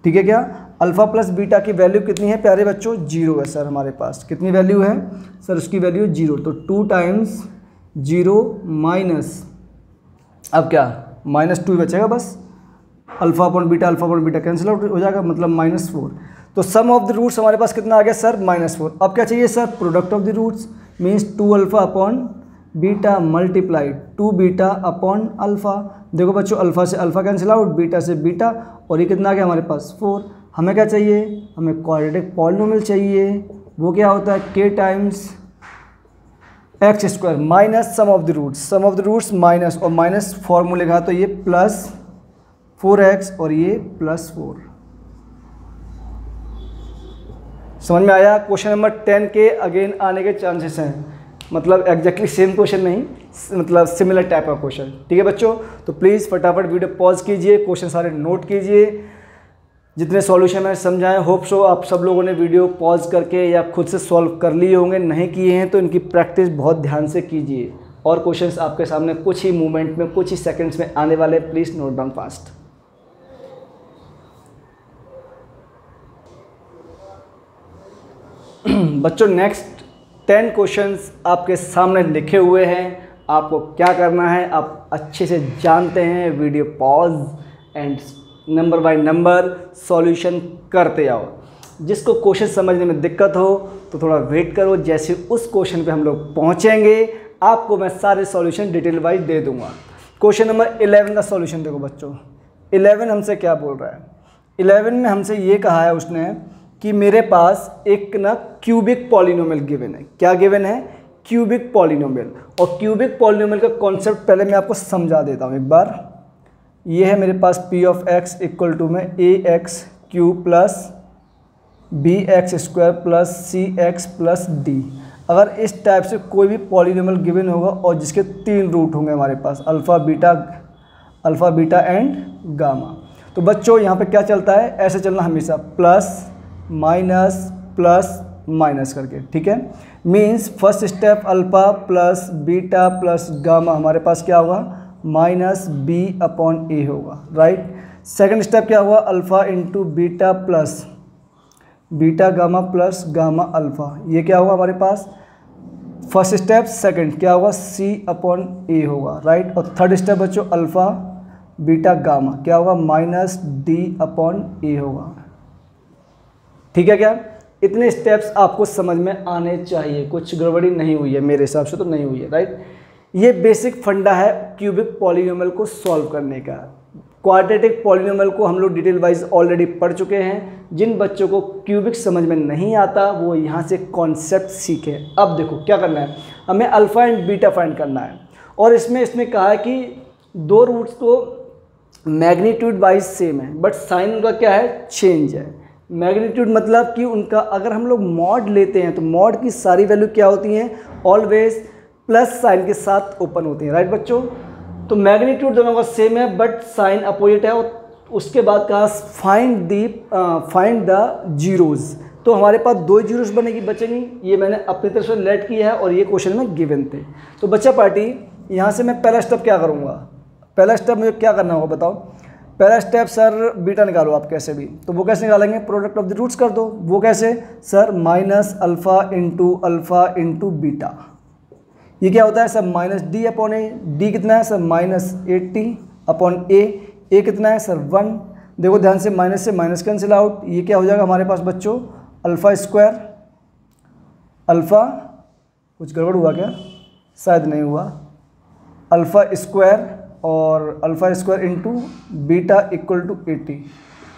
ठीक है क्या? अल्फ़ा प्लस बीटा की वैल्यू कितनी है प्यारे बच्चों 0 है सर हमारे पास। कितनी वैल्यू है सर? उसकी वैल्यू 0। तो 2 टाइम्स 0 माइनस, अब क्या -2 बचेगा बस, alpha upon beta cancel out हो जाएगा, मतलब -4। तो सम ऑफ द रूट्स हमारे पास कितना आ गया सर -4। अब क्या चाहिए sir? Product of the roots means 2 alpha upon beta multiply 2 beta upon alpha. देखो बच्चों अल्फ़ा से अल्फ़ा कैंसिल आउट, बीटा से बीटा, और ये कितना आ गया हमारे पास 4। हमें क्या चाहिए? हमें क्वाड्रेटिक पॉलिनोमियल चाहिए। वो क्या होता है k times x² minus sum of the roots minus, और माइनस फॉर्मूले का तो ये प्लस 4x और ये +4। समझ में आया? क्वेश्चन नंबर 10 के अगेन आने के चांसेस हैं, मतलब एग्जैक्टली सेम क्वेश्चन नहीं, मतलब सिमिलर टाइप का क्वेश्चन। ठीक है बच्चों, तो प्लीज़ फटाफट वीडियो पॉज कीजिए, क्वेश्चन सारे नोट कीजिए। जितने सॉल्यूशन मैंने समझाए, होप सो आप सब लोगों ने वीडियो पॉज करके या खुद से सॉल्व कर लिए होंगे। नहीं किए हैं तो इनकी प्रैक्टिस बहुत ध्यान से कीजिए। और क्वेश्चंस आपके सामने कुछ ही मूवमेंट में, कुछ ही सेकंड्स में आने वाले, प्लीज़ नोट डाउन फास्ट। बच्चों नेक्स्ट 10 क्वेश्चंस आपके सामने लिखे हुए हैं। आपको क्या करना है आप अच्छे से जानते हैं। Video pause and number by number solution करते आओ। जिसको क्वेश्चन समझने में दिक्कत हो तो थोड़ा वेट करो। जैसे उस क्वेश्चन पे हम लोग पहुंचेंगे आपको मैं सारे सॉल्यूशन डिटेल वाइज दे दूंगा। क्वेश्चन नंबर 11 का सॉल्यूशन देखो बच्चों। 11 हमसे क्या बोल रहा है? 11 में हमसे ये कहा है उसने कि मेरे पास एक ना क्यूबिक पॉलिनोमियल गिवन है। क्या गिवन है? Cubic polynomial. और क्यूबिक पॉलिनोमियल का कॉन्सेप्ट पहले मैं आपको समझा देता हूँ एक बार। ये है मेरे पास p of x equal to में a x cube plus b x square plus c x plus d. अगर इस टाइप से कोई भी पॉलिनोमियल गिवन होगा और जिसके 3 रूट होंगे हमारे पास, अल्फ़ा बीटा एंड गामा। तो बच्चों यहाँ पे क्या चलता है? ऐसे चलना हमेशा, प्लस माइनस करके, ठीक है। Means first step alpha plus beta plus gamma हमारे पास क्या होगा? माइनस बी अपॉन ए होगा, राइट। सेकंड स्टेप क्या हुआ? Alpha into beta plus beta gamma plus gamma alpha. ये क्या होगा हमारे पास? First step. सेकंड क्या होगा? सी अपॉन ए होगा, राइट। और थर्ड स्टेप बच्चों अल्फ़ा बीटा गामा क्या होगा? माइनस डी अपॉन ए होगा, ठीक है। क्या इतने स्टेप्स आपको समझ में आने चाहिए, कुछ गड़बड़ी नहीं हुई है, मेरे हिसाब से तो नहीं हुई है, राइट। ये बेसिक फंडा है क्यूबिक पॉलिनोमियल को सॉल्व करने का। क्वाड्रेटिक पॉलिनोमियल को हम लोग डिटेल वाइज ऑलरेडी पढ़ चुके हैं। जिन बच्चों को क्यूबिक समझ में नहीं आता वो यहाँ से कॉन्सेप्ट सीखें। अब देखो क्या करना है, हमें अल्फ़ा एंड बीटा फाइंड करना है। और इसमें कहा है कि 2 रूट्स तो मैग्नीट्यूड वाइज सेम है बट साइन उनका क्या है? चेंज है। मैग्नीट्यूड मतलब कि उनका अगर हम लोग मॉड लेते हैं तो मॉड की सारी वैल्यू क्या होती हैं? ऑलवेज प्लस साइन के साथ ओपन होती हैं, राइट बच्चों। तो मैग्नीट्यूड दोनों का सेम है बट साइन अपोजिट है। और उसके बाद कहा फाइंड द जीरोज़। तो हमारे पास 2 जीरोज़ बनेगी, बचेंगी। ये मैंने अपनी तरफ से लेट किया है और ये क्वेश्चन में गिवन थे। तो बच्चा पार्टी यहाँ से मैं पहला स्टेप क्या करूँगा? पहला स्टेप मुझे क्या करना होगा बताओ? पहला स्टेप सर बीटा निकालो आप कैसे भी। तो वो कैसे निकालेंगे? प्रोडक्ट ऑफ द रूट्स कर दो। वो कैसे sir? Minus alpha into beta. ये क्या होता है सर? माइनस डी अपॉन ए। डी कितना है सर? माइनस 80 अपॉन ए। ए कितना है सर? 1। देखो ध्यान से, माइनस से माइनस कैंसिल आउट। ये क्या हो जाएगा हमारे पास बच्चों? Alpha square. अल्फ़ा कुछ गड़बड़ हुआ क्या? शायद नहीं हुआ। अल्फ़ा स्क्वायर और alpha square into beta equal to 80।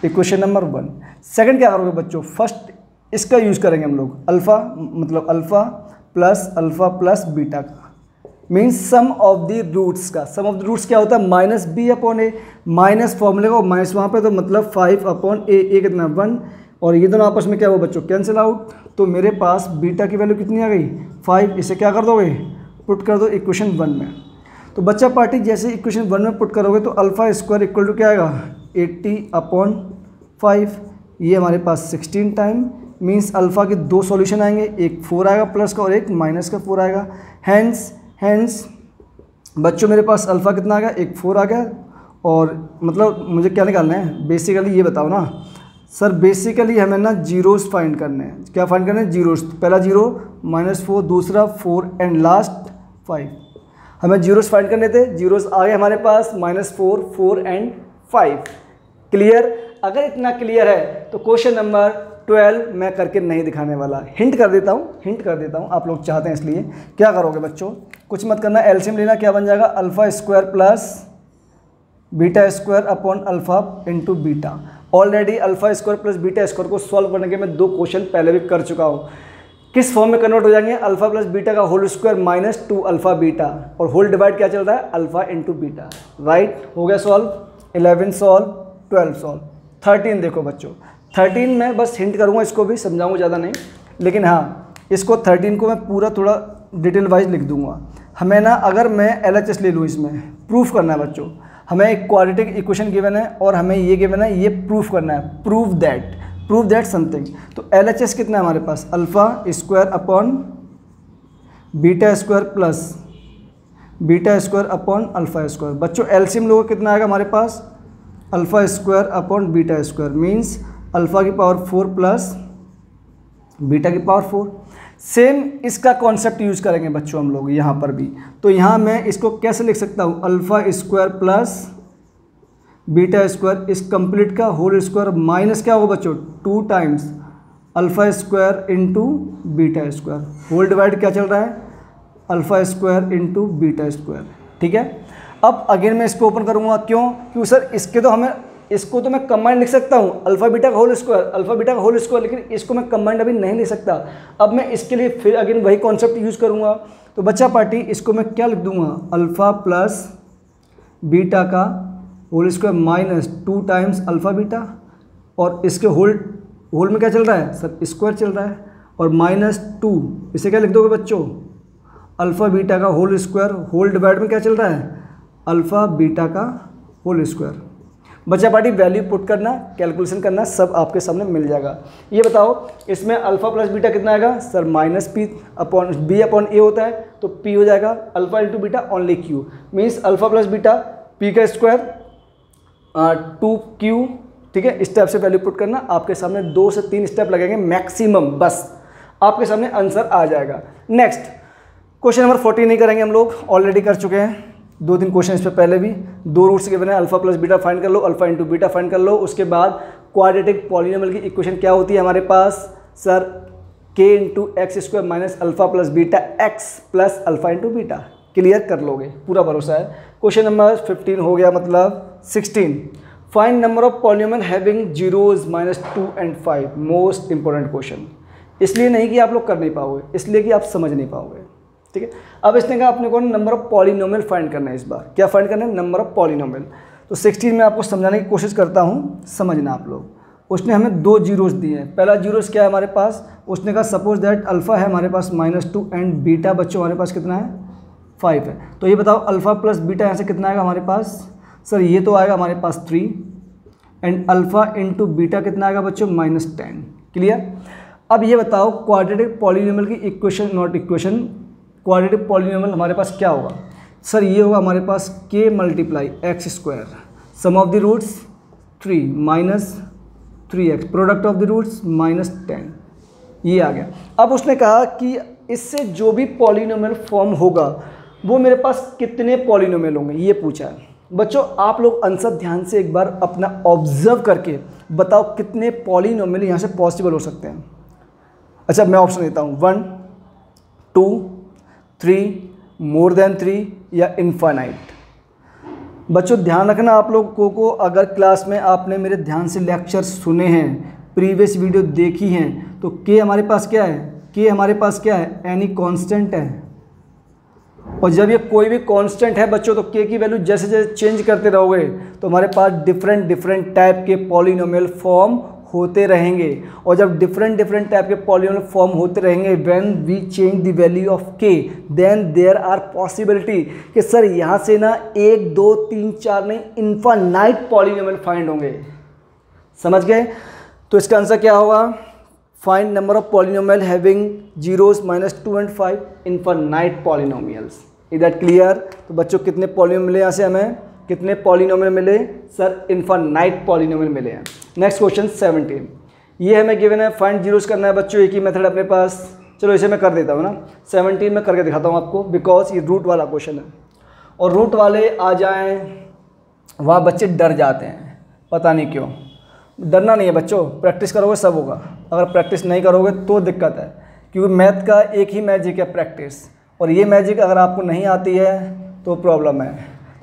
Equation number 1। Second क्या करोगे बच्चों? फर्स्ट इसका यूज़ करेंगे हम लोग। अल्फ़ा मतलब अल्फ़ा प्लस बीटा का means sum of the roots का। सम ऑफ द रूट्स क्या होता है? Minus b upon a. Minus फॉर्मूले का माइनस वहाँ पे तो मतलब 5 अपॉन ए। ए कितना? 1। और ये दोनों आपस में क्या हुआ बच्चों? Cancel out. तो मेरे पास बीटा की वैल्यू कितनी आ गई? 5। इसे क्या कर दोगे? पुट कर दो इक्वेशन 1 में। तो बच्चा पार्टी जैसे इक्वेशन 1 में पुट करोगे तो अल्फ़ा स्क्वायर इक्वल टू क्या आएगा? 80 अपॉन 5। ये हमारे पास 16 टाइम मीन्स अल्फ़ा के 2 सॉल्यूशन आएंगे, एक 4 आएगा प्लस का और एक माइनस का 4 आएगा। हैंस बच्चों मेरे पास अल्फ़ा कितना आ गया? एक 4 आ गया। और मतलब मुझे क्या निकालना है बेसिकली ये बताओ ना सर। बेसिकली हमें ना जीरोस फाइंड करने हैं। क्या फाइंड करने हैं? जीरोस। पहला जीरो -4, दूसरा 4 एंड लास्ट 5। हमें जीरोस फाइंड करने थे। जीरोस आ गए हमारे पास -4, 4 एंड 5। क्लियर? अगर इतना क्लियर है तो क्वेश्चन नंबर 12 मैं करके नहीं दिखाने वाला। हिंट कर देता हूँ, आप लोग चाहते हैं इसलिए। क्या करोगे बच्चों? कुछ मत करना, एलसीएम लेना। क्या बन जाएगा? Alpha square plus beta square upon alpha into beta. Already alpha square plus beta square को सॉल्व करने के मैं 2 क्वेश्चन पहले भी कर चुका हूँ। किस फॉर्म में कन्वर्ट हो जाएंगे? अल्फ़ा प्लस बीटा का whole square minus 2 alpha beta और होल डिवाइड क्या चल रहा है? Alpha into beta, right. हो गया सॉल्व। 11 solve, 12 solve. 13 देखो बच्चों, 13 में बस हिंट करूँगा, इसको भी समझाऊँगा ज़्यादा नहीं, लेकिन हाँ इसको 13 को मैं पूरा थोड़ा डिटेल वाइज लिख दूँगा। हमें ना अगर मैं LHS ले लूँ, इसमें प्रूफ करना है बच्चों। हमें एक क्वाड्रेटिक इक्वेशन गिवन है और हमें ये गिवन है, ये प्रूफ करना है, प्रूव दैट समथिंग। तो LHS कितना है हमारे पास, alpha square upon beta square plus beta square upon alpha square. बच्चों एलसीएम लोगों कितना आएगा हमारे पास, alpha square upon beta square means alpha की पावर 4 प्लस बीटा की पावर 4। सेम इसका कॉन्सेप्ट यूज़ करेंगे बच्चों हम लोग यहाँ पर भी। तो यहाँ मैं इसको कैसे लिख सकता हूँ, alpha square plus beta square इस कंप्लीट का होल स्क्वायर माइनस क्या होगा बच्चों, 2 times alpha square into beta square, whole divide क्या चल रहा है, alpha square into beta square. ठीक है, अब अगेन मैं इसको ओपन करूँगा, क्यों सर इसको तो मैं कंबाइंड लिख सकता हूँ, अल्फ़ा बीटा का होल स्क्वायर, लेकिन इसको मैं कंबाइंड अभी नहीं लिख सकता। अब मैं इसके लिए फिर अगेन वही कॉन्सेप्ट यूज़ करूँगा। तो बच्चा पार्टी इसको मैं क्या लिख दूँगा, अल्फ़ा प्लस बीटा का whole square minus 2 times alpha beta, और इसके होल में क्या चल रहा है सर, स्क्वायर चल रहा है, और माइनस 2 इसे क्या लिख दोगे बच्चों, अल्फ़ा बीटा का होल स्क्वायर, होल डिवाइड में क्या चल रहा है, अल्फ़ा बीटा का होल स्क्वायर। बच्चा पार्टी वैल्यू पुट करना, कैलकुलेशन करना, सब आपके सामने मिल जाएगा। ये बताओ इसमें अल्फ़ा प्लस बीटा कितना आएगा sir, minus p upon b upon a होता है, तो पी हो जाएगा alpha into beta only q, means alpha plus beta p का स्क्वायर 2q। ठीक है, इस टाइप से वैल्यू पुट करना, आपके सामने 2 से 3 स्टेप लगेंगे मैक्सिमम, बस आपके सामने आंसर आ जाएगा। नेक्स्ट क्वेश्चन नंबर 14 नहीं करेंगे हम लोग, ऑलरेडी कर चुके हैं 2-3 क्वेश्चन इस पर पहले भी। 2 रूट्स के बने, अल्फ़ा प्लस बीटा फाइंड कर लो, अल्फ़ा इंटू बीटा फाइंड कर लो। उसके बाद क्वाड्रेटिक पॉलिनोमियल की इक्वेशन क्या होती है हमारे पास sir, k into x square minus alpha plus beta x plus alpha into beta. Clear कर लोगे, पूरा भरोसा है। क्वेश्चन नंबर 15 हो गया, मतलब 16, find number of polynomial having zeros -2 and 5। Most important question, इसलिए नहीं कि आप लोग कर नहीं पाओगे, इसलिए कि आप समझ नहीं पाओगे। ठीक है, अब इसने कहा अपने को नंबर ऑफ पॉलिनोमियल फाइंड करना है। इस बार क्या फाइंड करना है, नंबर ऑफ पॉलिनोमियल। तो 16 में आपको समझाने की कोशिश करता हूँ, समझना आप लोग। उसने हमें 2 जीरोस दिए हैं। पहला जीरोस क्या है हमारे पास, उसने कहा सपोज दैट अल्फ़ा है हमारे पास -2 एंड बीटा बच्चों हमारे पास कितना है 5 है। तो ये बताओ अल्फ़ा प्लस बीटा यहाँ से कितना आएगा हमारे पास सर, ये तो आएगा हमारे पास 3 एंड अल्फ़ा इंटू बीटा कितना आएगा बच्चों -10। क्लियर। अब ये बताओ क्वाड्रेटिक पॉलिनोमियल की equation, not equation, quadratic polynomial हमारे पास क्या होगा सर, ये होगा हमारे पास k multiply x square, sum of the roots 3 minus 3x, product of the roots -10। ये आ गया। अब उसने कहा कि इससे जो भी पॉलिनोमियल फॉर्म होगा वो मेरे पास कितने पॉलिनोमियल होंगे, ये पूछा है। बच्चों आप लोग आंसर ध्यान से एक बार अपना ऑब्जर्व करके बताओ कितने पॉलिनोमियल यहाँ से पॉसिबल हो सकते हैं। अच्छा मैं ऑप्शन देता हूँ, 1 2 3 मोर देन 3 या इनफाइनाइट। बच्चों ध्यान रखना आप लोगों को, अगर क्लास में आपने मेरे ध्यान से लेक्चर सुने हैं, प्रीवियस वीडियो देखी हैं, तो के हमारे पास क्या है, के हमारे पास क्या है, एनी कांस्टेंट है। और जब ये कोई भी कांस्टेंट है बच्चों, तो के की वैल्यू जैसे जैसे चेंज करते रहोगे तो हमारे पास डिफरेंट टाइप के पॉलिनोमियल फॉर्म होते रहेंगे। और जब डिफरेंट टाइप के पॉलिनोमियल फॉर्म होते रहेंगे, when we change the value of k, then there are possibility कि सर यहाँ से ना 1 2 3 4 नहीं, इनफाइनाइट पॉलिनोमियल फाइंड होंगे। समझ गए। तो इसका आंसर क्या होगा, find number of polynomial having zeros -2 and 5, infinite polynomials. Is that clear. तो बच्चों कितने पॉलिनोमियल मिले यहाँ से, हमें कितने पॉलिनोमियल मिले सर, इनफाइनाइट पॉलिनोमियल मिले हैं। नेक्स्ट क्वेश्चन 17, ये हमें गिवन है, फाइंड जीरोस करना है बच्चों, एक ही मेथड अपने पास। चलो इसे मैं कर देता हूँ ना, 17 में करके दिखाता हूँ आपको, बिकॉज ये रूट वाला क्वेश्चन है और रूट वाले आ जाएं वहाँ बच्चे डर जाते हैं, पता नहीं क्यों। डरना नहीं है बच्चों, प्रैक्टिस करोगे सब होगा। अगर प्रैक्टिस नहीं करोगे तो दिक्कत है, क्योंकि मैथ का एक ही मैजिक है प्रैक्टिस, और ये मैजिक अगर आपको नहीं आती है तो प्रॉब्लम है।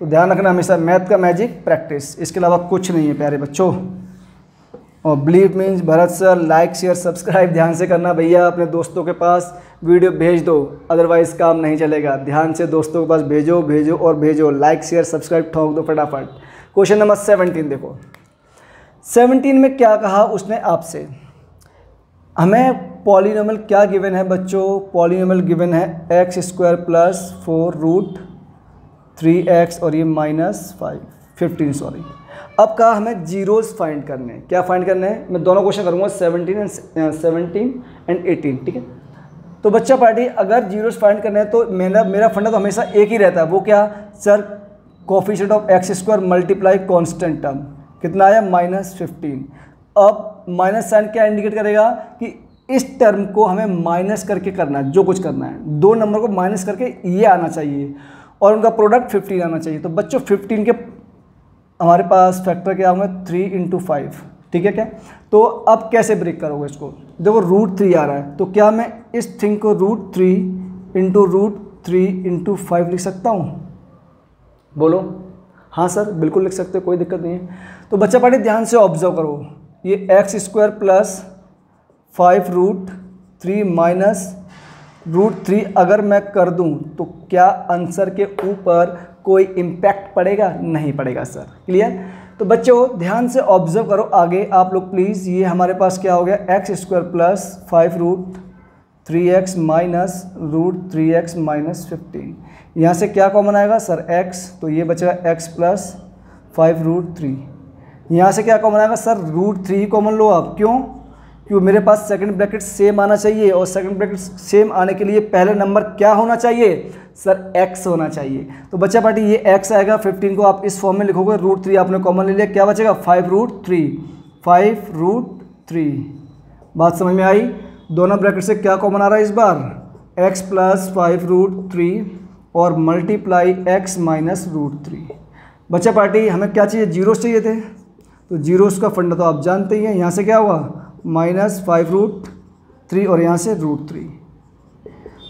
तो ध्यान रखना हमेशा, मैथ का मैजिक प्रैक्टिस, इसके अलावा कुछ नहीं है प्यारे बच्चों। और believe means Bharat sir, like share subscribe ध्यान से करना भैया, अपने दोस्तों के पास वीडियो भेज दो, अदरवाइज़ काम नहीं चलेगा। ध्यान से दोस्तों के पास भेजो और भेजो, लाइक शेयर सब्सक्राइब ठोक दो फटाफट। क्वेश्चन नंबर 17 देखो, 17 में क्या कहा उसने आपसे, हमें पॉलिनोमियल क्या गिवन है बच्चों, पॉलिनोमियल गिवन है x square plus 4 root 3x और ये -5। 15 सॉरी। अब कहा हमें जीरोस फाइंड करने हैं। क्या फाइंड करने हैं? मैं दोनों क्वेश्चन करूँगा 17 एंड 18, ठीक है। तो बच्चा पार्टी अगर जीरोस फाइंड करने हैं तो मेरा फंडा तो हमेशा एक ही रहता है, वो क्या sir, coefficient of x square multiply constant term, कितना आया -15। अब माइनस साइन क्या इंडिकेट करेगा कि इस टर्म को हमें माइनस करके करना है, जो कुछ करना है, दो नंबर को माइनस करके ये आना चाहिए और उनका प्रोडक्ट 15 आना चाहिए। तो बच्चों 15 के हमारे पास फैक्टर क्या होंगे 3 × 5, ठीक है क्या। तो अब कैसे ब्रेक करोगे इसको? देखो √3 आ रहा है, तो क्या मैं इस थिंग को √3 × 5 लिख सकता हूँ? बोलो। हाँ सर बिल्कुल लिख सकते हो, कोई दिक्कत नहीं है। तो बच्चा पार्टी ध्यान से ऑब्जर्व करो, ये x² + 5√3 माइनस √3 अगर मैं कर दूं तो क्या आंसर के ऊपर कोई इम्पैक्ट पड़ेगा? नहीं पड़ेगा सर। क्लियर? तो बच्चों ध्यान से ऑब्जर्व करो आगे आप लोग प्लीज़। ये हमारे पास क्या हो गया x² + 5√3x minus √3x minus 15। यहाँ से क्या कॉमन आएगा सर x, तो ये बचेगा x + 5√3। यहाँ से क्या कॉमन आएगा सर √3 कॉमन लो आप। क्यों? क्योंकि मेरे पास सेकंड ब्रैकेट सेम आना चाहिए और सेकंड ब्रैकेट सेम आने के लिए पहले नंबर क्या होना चाहिए सर x होना चाहिए। तो बच्चा पार्टी ये x आएगा, 15 को आप इस फॉर्म में लिखोगे, √3 आपने कॉमन ले लिया, क्या बचेगा 5√3। बात समझ में आई? दोनों ब्रैकेट से क्या कॉमन आ रहा है इस बार x + 5√3 और मल्टीप्लाई x माइनस √3। बच्चा पार्टी हमें क्या चाहिए? जीरोस चाहिए थे, तो जीरोस का फंडा तो आप जानते ही हैं। यहाँ से क्या हुआ -5√3 और यहाँ से √3,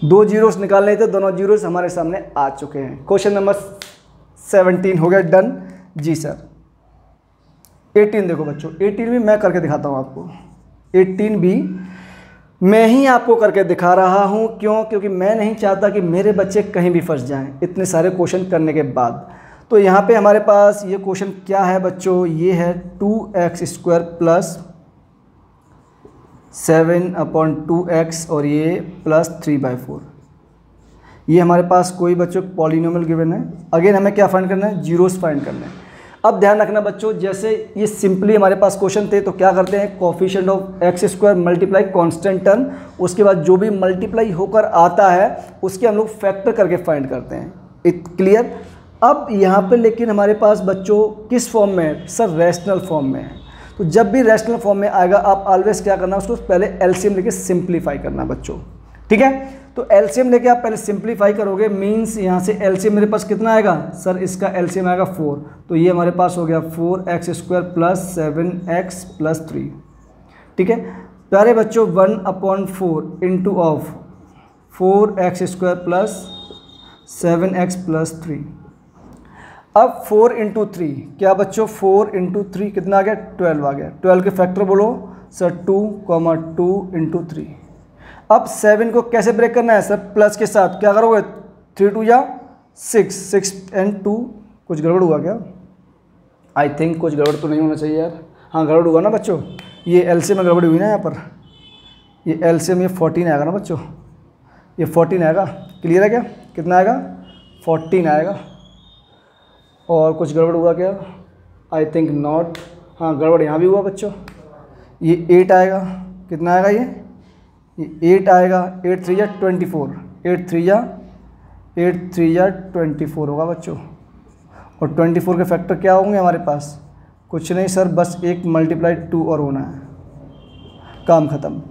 दो जीरोस निकालने थे, दोनों जीरोस हमारे सामने आ चुके हैं। क्वेश्चन नंबर 17 हो गया डन जी सर। 18 देखो बच्चों, 18 भी मैं करके दिखाता हूँ आपको। 18 भी मैं ही आपको करके दिखा रहा हूँ। क्यों? क्योंकि मैं नहीं चाहता कि मेरे बच्चे कहीं भी फंस जाएं इतने सारे क्वेश्चन करने के बाद। तो यहाँ पे हमारे पास ये क्वेश्चन क्या है बच्चों? ये है 2x² + 7/2x और ये +3/4। ये हमारे पास कोई बच्चों पॉलिनोमियल गिवन है। अगेन हमें क्या फाइंड करना है? जीरोस फाइंड करना है। अब ध्यान रखना बच्चों, जैसे ये सिंपली हमारे पास क्वेश्चन थे तो क्या करते हैं, coefficient of x² multiply constant term, उसके बाद जो भी मल्टीप्लाई होकर आता है उसके हम लोग फैक्टर करके फाइंड करते हैं। It clear? अब यहाँ पे लेकिन हमारे पास बच्चों किस फॉर्म में है सर? रैशनल फॉर्म में है। तो जब भी रैशनल फॉर्म में आएगा आप ऑलवेज क्या करना, उसको पहले एलसीएम लेके सिंप्लीफाई करना बच्चों, ठीक है। तो एलसीएम लेके आप पहले सिंप्लीफाई करोगे, मींस यहाँ से एलसीएम मेरे पास कितना आएगा सर? इसका एलसीएम आएगा 4, तो ये हमारे पास हो गया 4x² + 7x + 3, ठीक है। प्यारे बच्चों 1/4 इंटू ऑफ 4x² + 7x + 3। अब 4 × 3 क्या बच्चों? 4 × 3 कितना आ गया? 12 आ गया। 12 के फैक्टर बोलो सर 2, 2 × 3। अब 7 को कैसे ब्रेक करना है सर? प्लस के साथ क्या करोगे? 3 2 या 6, 6 × 2। कुछ गड़बड़ हुआ क्या? आई थिंक कुछ गड़बड़ तो नहीं होना चाहिए यार। हाँ गड़बड़ हुआ ना बच्चों, ये एलसीएम में गड़बड़ हुई ना यहाँ पर। ये एलसीएम ये 14 आएगा ना बच्चों, ये 14 आएगा। क्लियर है क्या? कितना आएगा? 14 आएगा। और कुछ गड़बड़ हुआ क्या? I think not. हाँ गड़बड़ यहाँ भी हुआ बच्चों, ये 8 आएगा। कितना आएगा ये 8 आएगा। 8 3 या 24, 8 3 या 24 होगा बच्चों। और 24 के फैक्टर क्या होंगे हमारे पास? कुछ नहीं सर, बस एक × 2 और होना है, काम ख़त्म।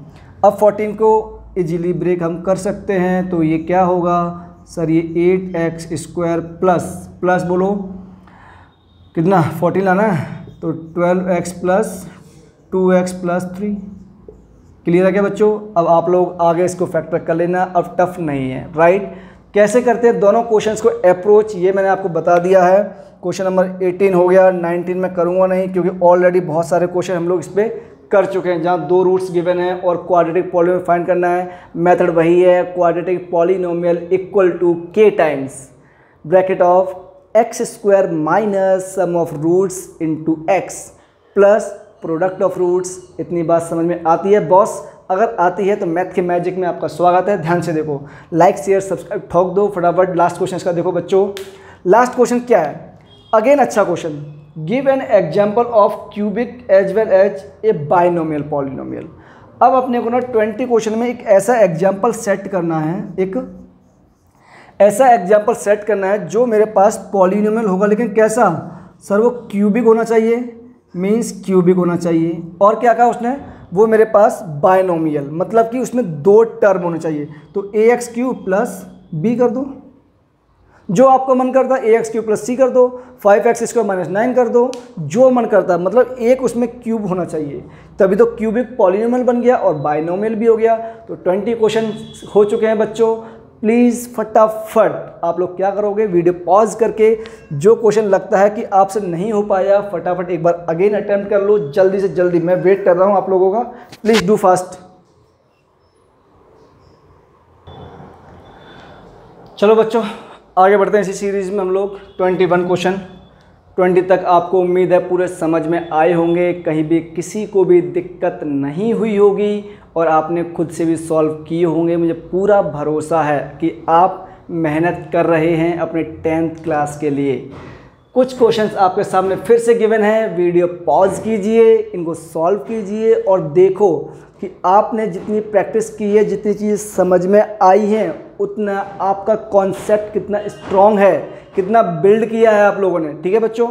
अब 14 को इजीली ब्रेक हम कर सकते हैं, तो ये क्या होगा सर? ये 8x² प्लस बोलो कितना? 14 लाना है, तो 12x + 2x + 3। क्लियर है क्या बच्चों? अब आप लोग आगे इसको फैक्टर कर लेना, अब टफ नहीं है, राइट। कैसे करते हैं दोनों क्वेश्चंस को अप्रोच, ये मैंने आपको बता दिया है। क्वेश्चन नंबर 18 हो गया, 19 में करूँगा नहीं क्योंकि ऑलरेडी बहुत सारे क्वेश्चन हम लोग इस पर कर चुके हैं, जहाँ 2 रूट्स गिवन है और क्वाड्रेटिक पॉलिनोमियल फाइंड करना है। मेथड वही है, quadratic polynomial equal to k times bracket of x² minus sum of roots into x plus product of roots. इतनी बात समझ में आती है बॉस? अगर आती है तो मैथ के मैजिक में आपका स्वागत है। ध्यान से देखो, लाइक शेयर सब्सक्राइब ठोक दो फटाफट। लास्ट क्वेश्चन का देखो बच्चों, लास्ट क्वेश्चन क्या है? अगेन अच्छा question, give an example of cubic as well as a binomial polynomial. अब अपने को ना 20 क्वेश्चन में एक ऐसा एग्जाम्पल सेट करना है, एक ऐसा एग्जाम्पल सेट करना है जो मेरे पास पॉलिनोमियल होगा, लेकिन कैसा सर, वो क्यूबिक होना चाहिए, मीन्स क्यूबिक होना चाहिए। और क्या कहा उसने, वो मेरे पास बाइनोमियल, मतलब कि उसमें 2 टर्म होने चाहिए। तो ax³ प्लस b कर दो, जो आपका मन करता है ax³ प्लस c कर दो, 5x² माइनस 9 कर दो, जो मन करता है, मतलब एक उसमें क्यूब होना चाहिए, तभी तो क्यूबिक पॉलिनोमियल बन गया और बाइनोमियल भी हो गया। तो 20 क्वेश्चन हो चुके हैं बच्चों। प्लीज़ फटाफट आप लोग क्या करोगे, वीडियो पॉज करके जो क्वेश्चन लगता है कि आपसे नहीं हो पाया, फटाफट एक बार अगेन अटेम्प्ट कर लो, जल्दी से जल्दी। मैं वेट कर रहा हूँ आप लोगों का, प्लीज़ डू फास्ट। चलो बच्चों आगे बढ़ते हैं इसी सीरीज़ में हम लोग। 21 क्वेश्चन, 20 तक आपको उम्मीद है पूरे समझ में आए होंगे, कहीं भी किसी को भी दिक्कत नहीं हुई होगी और आपने खुद से भी सॉल्व किए होंगे। मुझे पूरा भरोसा है कि आप मेहनत कर रहे हैं अपने 10th क्लास के लिए। कुछ क्वेश्चंस आपके सामने फिर से गिवन है, वीडियो पॉज कीजिए, इनको सॉल्व कीजिए और देखो कि आपने जितनी प्रैक्टिस की है, जितनी चीज़ समझ में आई हैं, उतना आपका कॉन्सेप्ट कितना स्ट्रॉन्ग है, कितना बिल्ड किया है आप लोगों ने। ठीक है बच्चों,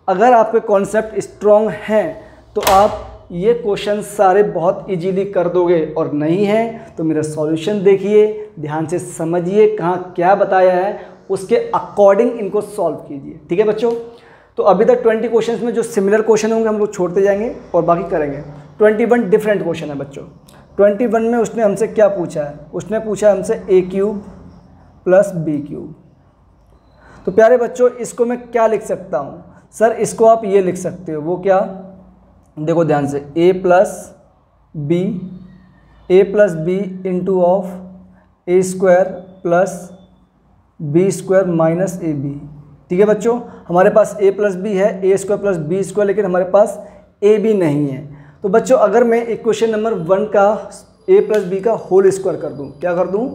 अगर आपके कॉन्सेप्ट स्ट्रॉन्ग हैं तो आप ये क्वेश्चन सारे बहुत इजीली कर दोगे, और नहीं है तो मेरा सॉल्यूशन देखिए, ध्यान से समझिए कहाँ क्या बताया है, उसके अकॉर्डिंग इनको सॉल्व कीजिए। ठीक है बच्चों, तो अभी तक 20 क्वेश्चंस में जो सिमिलर क्वेश्चन होंगे हम लोग छोड़ते जाएंगे और बाकी करेंगे। 21 डिफरेंट क्वेश्चन है बच्चों। 21 में उसने हमसे क्या पूछा है, उसने पूछा हमसे a³ प्लस b³। तो प्यारे बच्चों इसको मैं क्या लिख सकता हूँ सर, इसको आप ये लिख सकते हो, वो क्या, देखो ध्यान से, a plus b into of a² plus b² minus ab। ठीक है बच्चों, हमारे पास a प्लस b है, a² प्लस b², लेकिन हमारे पास ab नहीं है। तो बच्चों अगर मैं इक्वेशन नंबर 1 का a प्लस b का होल स्क्वायर कर दूं, क्या कर दूं,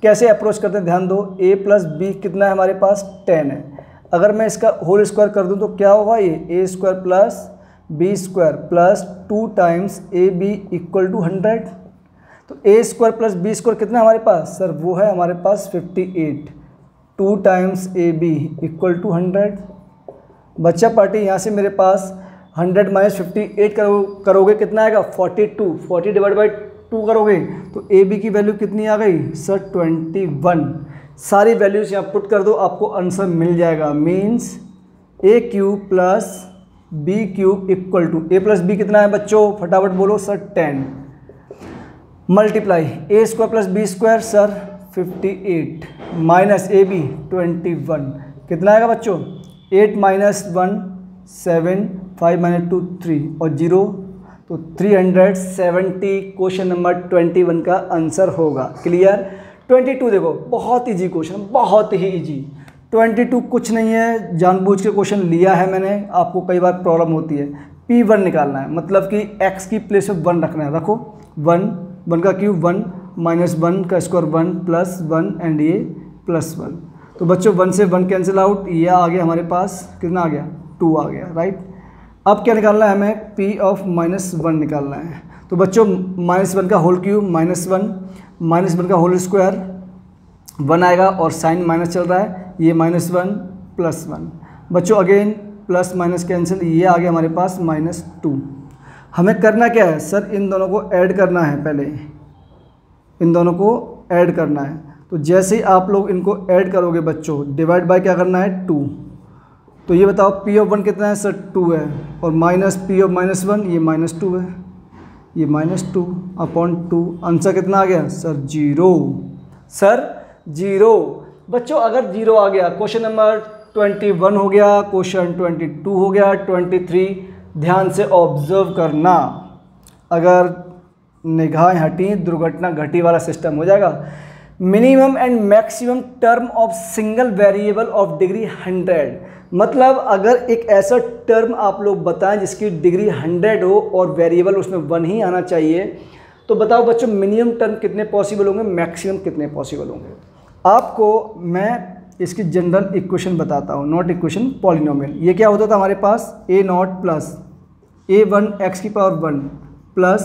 कैसे अप्रोच करते हैं, ध्यान दो, a प्लस b कितना है हमारे पास 10 है। अगर मैं इसका होल स्क्वायर कर दूं तो क्या होगा, ये a² plus b² plus 2 times ab equal to 100। तो a² प्लस b² कितना है हमारे पास सर, वो है हमारे पास 58। 2 टाइम्स ab इक्वल टू 100। बच्चा पार्टी यहाँ से मेरे पास 100 माइनस 58 करोगे कितना आएगा, 42। 40 डिवाइड बाई 2 करोगे तो ab की वैल्यू कितनी आ गई सर, 21। सारी वैल्यूज यहाँ पुट कर दो, आपको आंसर मिल जाएगा। Means a³ plus b³ equal to, a plus b कितना है बच्चों, फटाफट बोलो sir, 10 multiply a² plus b² sir 58 minus ab 21 कितना आएगा बच्चों, 8 माइनस 1 7, 5 माइनस 2 3 और 0, तो 370 क्वेश्चन नंबर 21 का आंसर होगा। क्लियर। 22 देखो बहुत इजी क्वेश्चन, बहुत ही इजी। 22 कुछ नहीं है, जानबूझ के क्वेश्चन लिया है मैंने, आपको कई बार प्रॉब्लम होती है। P1 निकालना है, मतलब कि x की प्लेस में 1 रखना है, रखो 1 का क्यूब 1 माइनस 1 का स्क्वायर 1 प्लस 1 एंड ये प्लस 1। तो बच्चों 1 से 1 कैंसिल आउट, ये आ गया हमारे पास, कितना आ गया 2 आ गया, राइट। अब क्या निकालना है हमें, P ऑफ -1 निकालना है। तो बच्चों -1 का होल क्यूब माइनस 1 का होल स्क्वायर 1 आएगा और साइन माइनस चल रहा है, ये -1 प्लस 1। बच्चों अगेन प्लस माइनस कैंसिल, ये आ गया हमारे पास -2। हमें करना क्या है सर, इन दोनों को ऐड करना है, पहले इन दोनों को ऐड करना है। तो जैसे ही आप लोग इनको ऐड करोगे बच्चों, डिवाइड बाय क्या करना है 2। तो ये बताओ P ऑफ 1 कितना है सर, 2 है, और माइनस P ऑफ -1 ये -2 है, ये -2 अपॉन 2। आंसर कितना आ गया सर, 0। सर 0। बच्चों अगर 0 आ गया, क्वेश्चन नंबर 21 हो गया, क्वेश्चन 22 हो गया, 23 ध्यान से ऑब्जर्व करना। अगर निगाहें हटी दुर्घटना घटी वाला सिस्टम हो जाएगा। Minimum and maximum term of single variable of degree 100, मतलब अगर एक ऐसा टर्म आप लोग बताएं जिसकी डिग्री 100 हो और वेरिएबल उसमें 1 ही आना चाहिए, तो बताओ बच्चों मिनिमम टर्म कितने पॉसिबल होंगे, मैक्सिमम कितने पॉसिबल होंगे। आपको मैं इसकी जनरल इक्वेशन बताता हूँ, नॉट इक्वेशन, पॉलिनोमियल। ये क्या होता था हमारे पास, ए नॉट प्लस A1 x की पावर 1 प्लस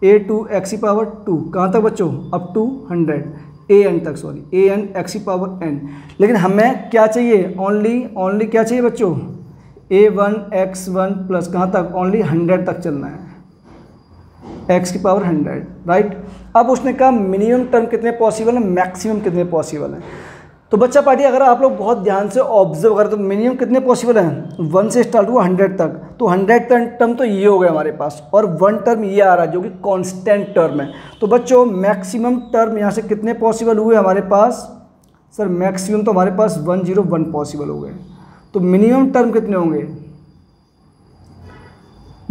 A2 x की पावर 2, कहाँ तक बच्चों, अप टू 100 an तक, सॉरी an x की पावर n। लेकिन हमें क्या चाहिए, ओनली क्या चाहिए बच्चों, A1 x1 प्लस कहाँ तक, ओनली 100 तक चलना है, x की पावर 100, राइट। अब उसने कहा मिनिमम टर्म कितने पॉसिबल है, मैक्सिमम कितने पॉसिबल हैं। तो बच्चा पार्टी अगर आप लोग बहुत ध्यान से ऑब्जर्व करें तो मिनिमम कितने पॉसिबल हैं, 1 से स्टार्ट हुआ 100 तक, तो 100 टर्म तो ये हो गया हमारे पास, और 1 टर्म ये आ रहा है जो कि कांस्टेंट टर्म है। तो बच्चों मैक्सिमम टर्म यहाँ से कितने पॉसिबल हुए हमारे पास, सर मैक्सिमम तो हमारे पास 101 पॉसिबल हो गए। तो मिनिमम टर्म कितने होंगे,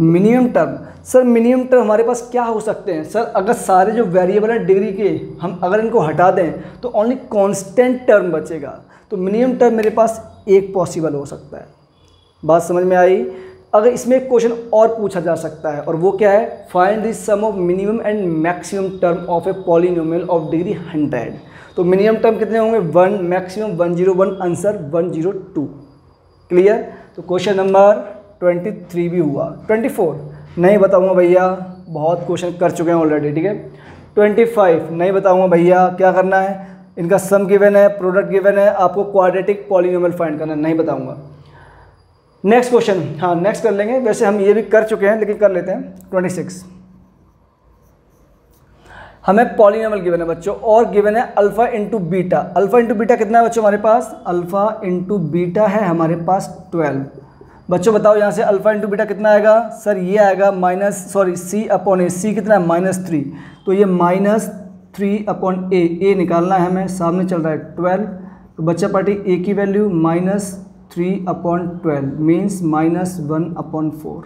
minimum term, sir minimum term हमारे पास क्या हो सकते हैं, सर अगर सारे जो वेरिएबल हैं डिग्री के हम अगर इनको हटा दें तो ओनली कांस्टेंट टर्म बचेगा। तो मिनिमम टर्म मेरे पास एक पॉसिबल हो सकता है। बात समझ में आई। अगर इसमें एक क्वेश्चन और पूछा जा सकता है और वो क्या है, find the sum of minimum and maximum term of a polynomial of degree 100। तो मिनिमम टर्म कितने होंगे, 1, मैक्सिमम 101, आंसर 102। क्लियर। तो क्वेश्चन नंबर 23 भी हुआ। 24 नहीं बताऊंगा भैया, बहुत क्वेश्चन कर चुके हैं ऑलरेडी, ठीक है। 25 नहीं बताऊंगा भैया, क्या करना है, इनका सम गिवन है, प्रोडक्ट गिवन है, आपको क्वाड्रेटिक पॉलिनोमियल फाइंड करना है, नहीं बताऊंगा। नेक्स्ट क्वेश्चन, हाँ नेक्स्ट कर लेंगे, वैसे हम ये भी कर चुके हैं लेकिन कर लेते हैं। 26 हमें पॉलिनोमियल गिवन है बच्चों और गिवन है alpha into beta. Alpha into beta कितना है बच्चों हमारे पास, अल्फा इंटू बीटा है हमारे पास 12। बच्चों बताओ यहाँ से अल्फा इंटू बीटा कितना आएगा, सर ये आएगा सी अपॉन ए, सी कितना है -3, तो ये -3 अपॉन ए निकालना है हमें, सामने चल रहा है 12। तो बच्चा पार्टी ए की वैल्यू -3 अपॉन 12 मीन्स -1 अपॉन 4।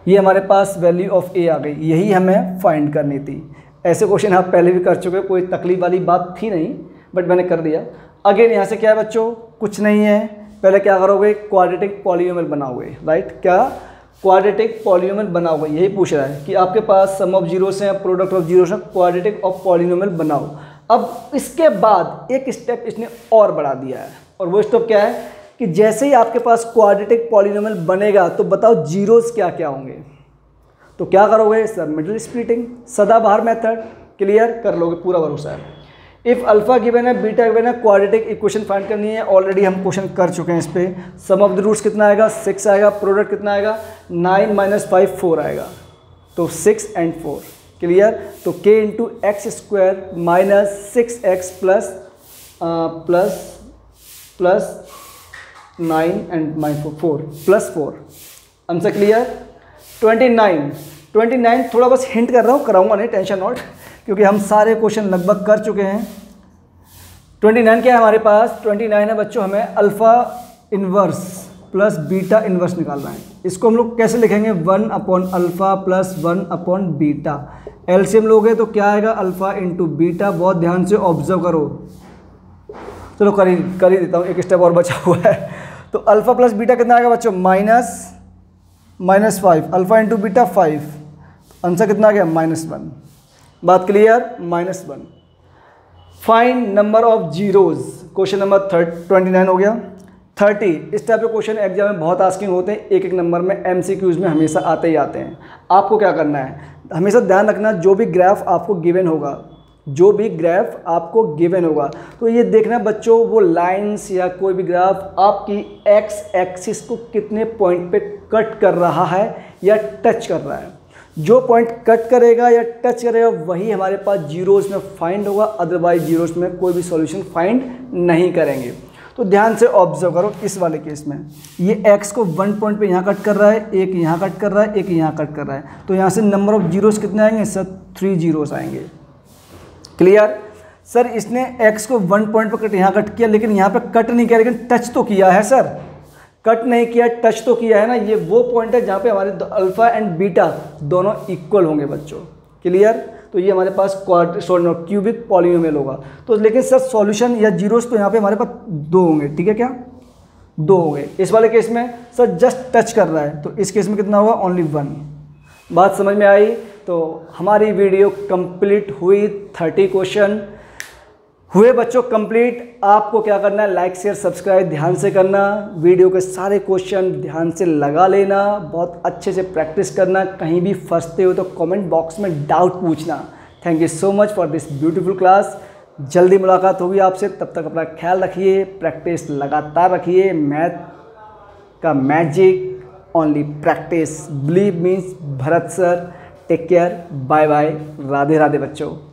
ये हमारे पास वैल्यू ऑफ ए आ गई, यही हमें फाइंड करनी थी। ऐसे क्वेश्चन आप पहले भी कर चुके हो, कोई तकलीफ वाली बात थी नहीं, बट मैंने कर दिया। अगेन यहाँ से क्या है बच्चों, कुछ नहीं है, पहले क्या करोगे, क्वाड्रेटिक पॉलिनोमियल बनाओगे, राइट। क्या, क्वाड्रेटिक पॉलिनोमियल बनाओगे, यही पूछ रहा है कि आपके पास सम ऑफ जीरोस हैं, प्रोडक्ट ऑफ जीरोस हैं, क्वाड्रेटिक ऑफ पॉलिनोमियल बनाओ। अब इसके बाद एक स्टेप इसने और बढ़ा दिया है, और वो स्टेप क्या है कि जैसे ही आपके पास क्वाड्रेटिक पॉलिनोमियल बनेगा तो बताओ जीरोस क्या क्या होंगे। तो क्या करोगे सर, मिडिल स्प्लिटिंग, सदाबहार मेथड, क्लियर कर लोगे, पूरा भरोसा है। इफ़ अल्फा गिवन है, बीटा गिवन है, क्वाड्रेटिक इक्वेशन फाइंड करनी है, ऑलरेडी हम क्वेश्चन कर चुके हैं इस पे। सम ऑफ द रूट्स कितना आएगा, 6 आएगा, प्रोडक्ट कितना आएगा, 9 - 5 4 आएगा, तो 6 and 4, क्लियर। तो k into x square -6x plus 9 and 4 plus 4, answer clear. 29 थोड़ा बस हिंट कर रहा हूँ, कराऊंगा नहीं, टेंशन नॉट, क्योंकि हम सारे क्वेश्चन लगभग कर चुके हैं। 29 क्या है हमारे पास, 29 है बच्चों, हमें alpha inverse plus beta inverse निकालना है। इसको हम लोग कैसे लिखेंगे, 1 upon alpha plus 1 upon beta. LCM लोगे तो क्या आएगा, अल्फ़ा इंटू बीटा। बहुत ध्यान से ऑब्जर्व करो, चलो कर ही देता हूँ, एक स्टेप और बचा हुआ है। तो अल्फ़ा प्लस बीटा कितना आएगा बच्चों, -5, अल्फ़ा इंटू बीटा 5, आंसर कितना आ गया, -1। बात clear, -1। Find number of zeros, question number 29 हो गया। 30 इस टाइप के क्वेश्चन एग्जाम में बहुत आस्किंग होते हैं, एक एक नंबर में, एमसीक्यूज में हमेशा आते ही आते हैं। आपको क्या करना है, हमेशा ध्यान रखना, जो भी ग्राफ आपको गिवन होगा, तो ये देखना बच्चों, वो लाइंस या कोई भी ग्राफ आपकी एक्स एक्सिस को कितने पॉइंट पे कट कर रहा है या टच कर रहा है। जो पॉइंट कट करेगा या टच करेगा वही हमारे पास जीरोस में फाइंड होगा, अदरवाइज जीरोस में कोई भी सॉल्यूशन फाइंड नहीं करेंगे। तो ध्यान से ऑब्जर्व करो, इस वाले केस में ये x को 1 पॉइंट पे यहाँ कट कर रहा है, एक यहाँ कट कर रहा है, एक यहाँ कट कर रहा है, तो यहाँ से नंबर ऑफ जीरोस कितने आएंगे सर, 3 जीरोस आएंगे, क्लियर। सर इसने x को 1 पॉइंट पर कट यहाँ कट किया, लेकिन यहाँ पे कट नहीं किया, लेकिन टच तो किया है सर, कट नहीं किया टच तो किया है ना। ये वो पॉइंट है जहाँ पे हमारे अल्फ़ा एंड बीटा दोनों इक्वल होंगे बच्चों, क्लियर। तो ये हमारे पास क्यूबिक पॉलिनोमियल होगा। तो लेकिन सर सॉल्यूशन या जीरोस तो यहाँ पे हमारे पास 2 होंगे, ठीक है, क्या 2 हो गए। इस वाले केस में सर जस्ट टच कर रहा है, तो इस केस में कितना होगा, ओनली 1। बात समझ में आई। तो हमारी वीडियो कंप्लीट हुई, 30 क्वेश्चन हुए बच्चों कंप्लीट। आपको क्या करना है, लाइक शेयर सब्सक्राइब ध्यान से करना, वीडियो के सारे क्वेश्चन ध्यान से लगा लेना, बहुत अच्छे से प्रैक्टिस करना। कहीं भी फंसते हो तो कमेंट बॉक्स में डाउट पूछना। Thank you so much for this beautiful class. जल्दी मुलाकात होगी आपसे, तब तक अपना ख्याल रखिए, प्रैक्टिस लगातार रखिए। मैथ का magic only practice. Believe means Bharat sir. Take care, bye bye, Radhe Radhe बच्चों।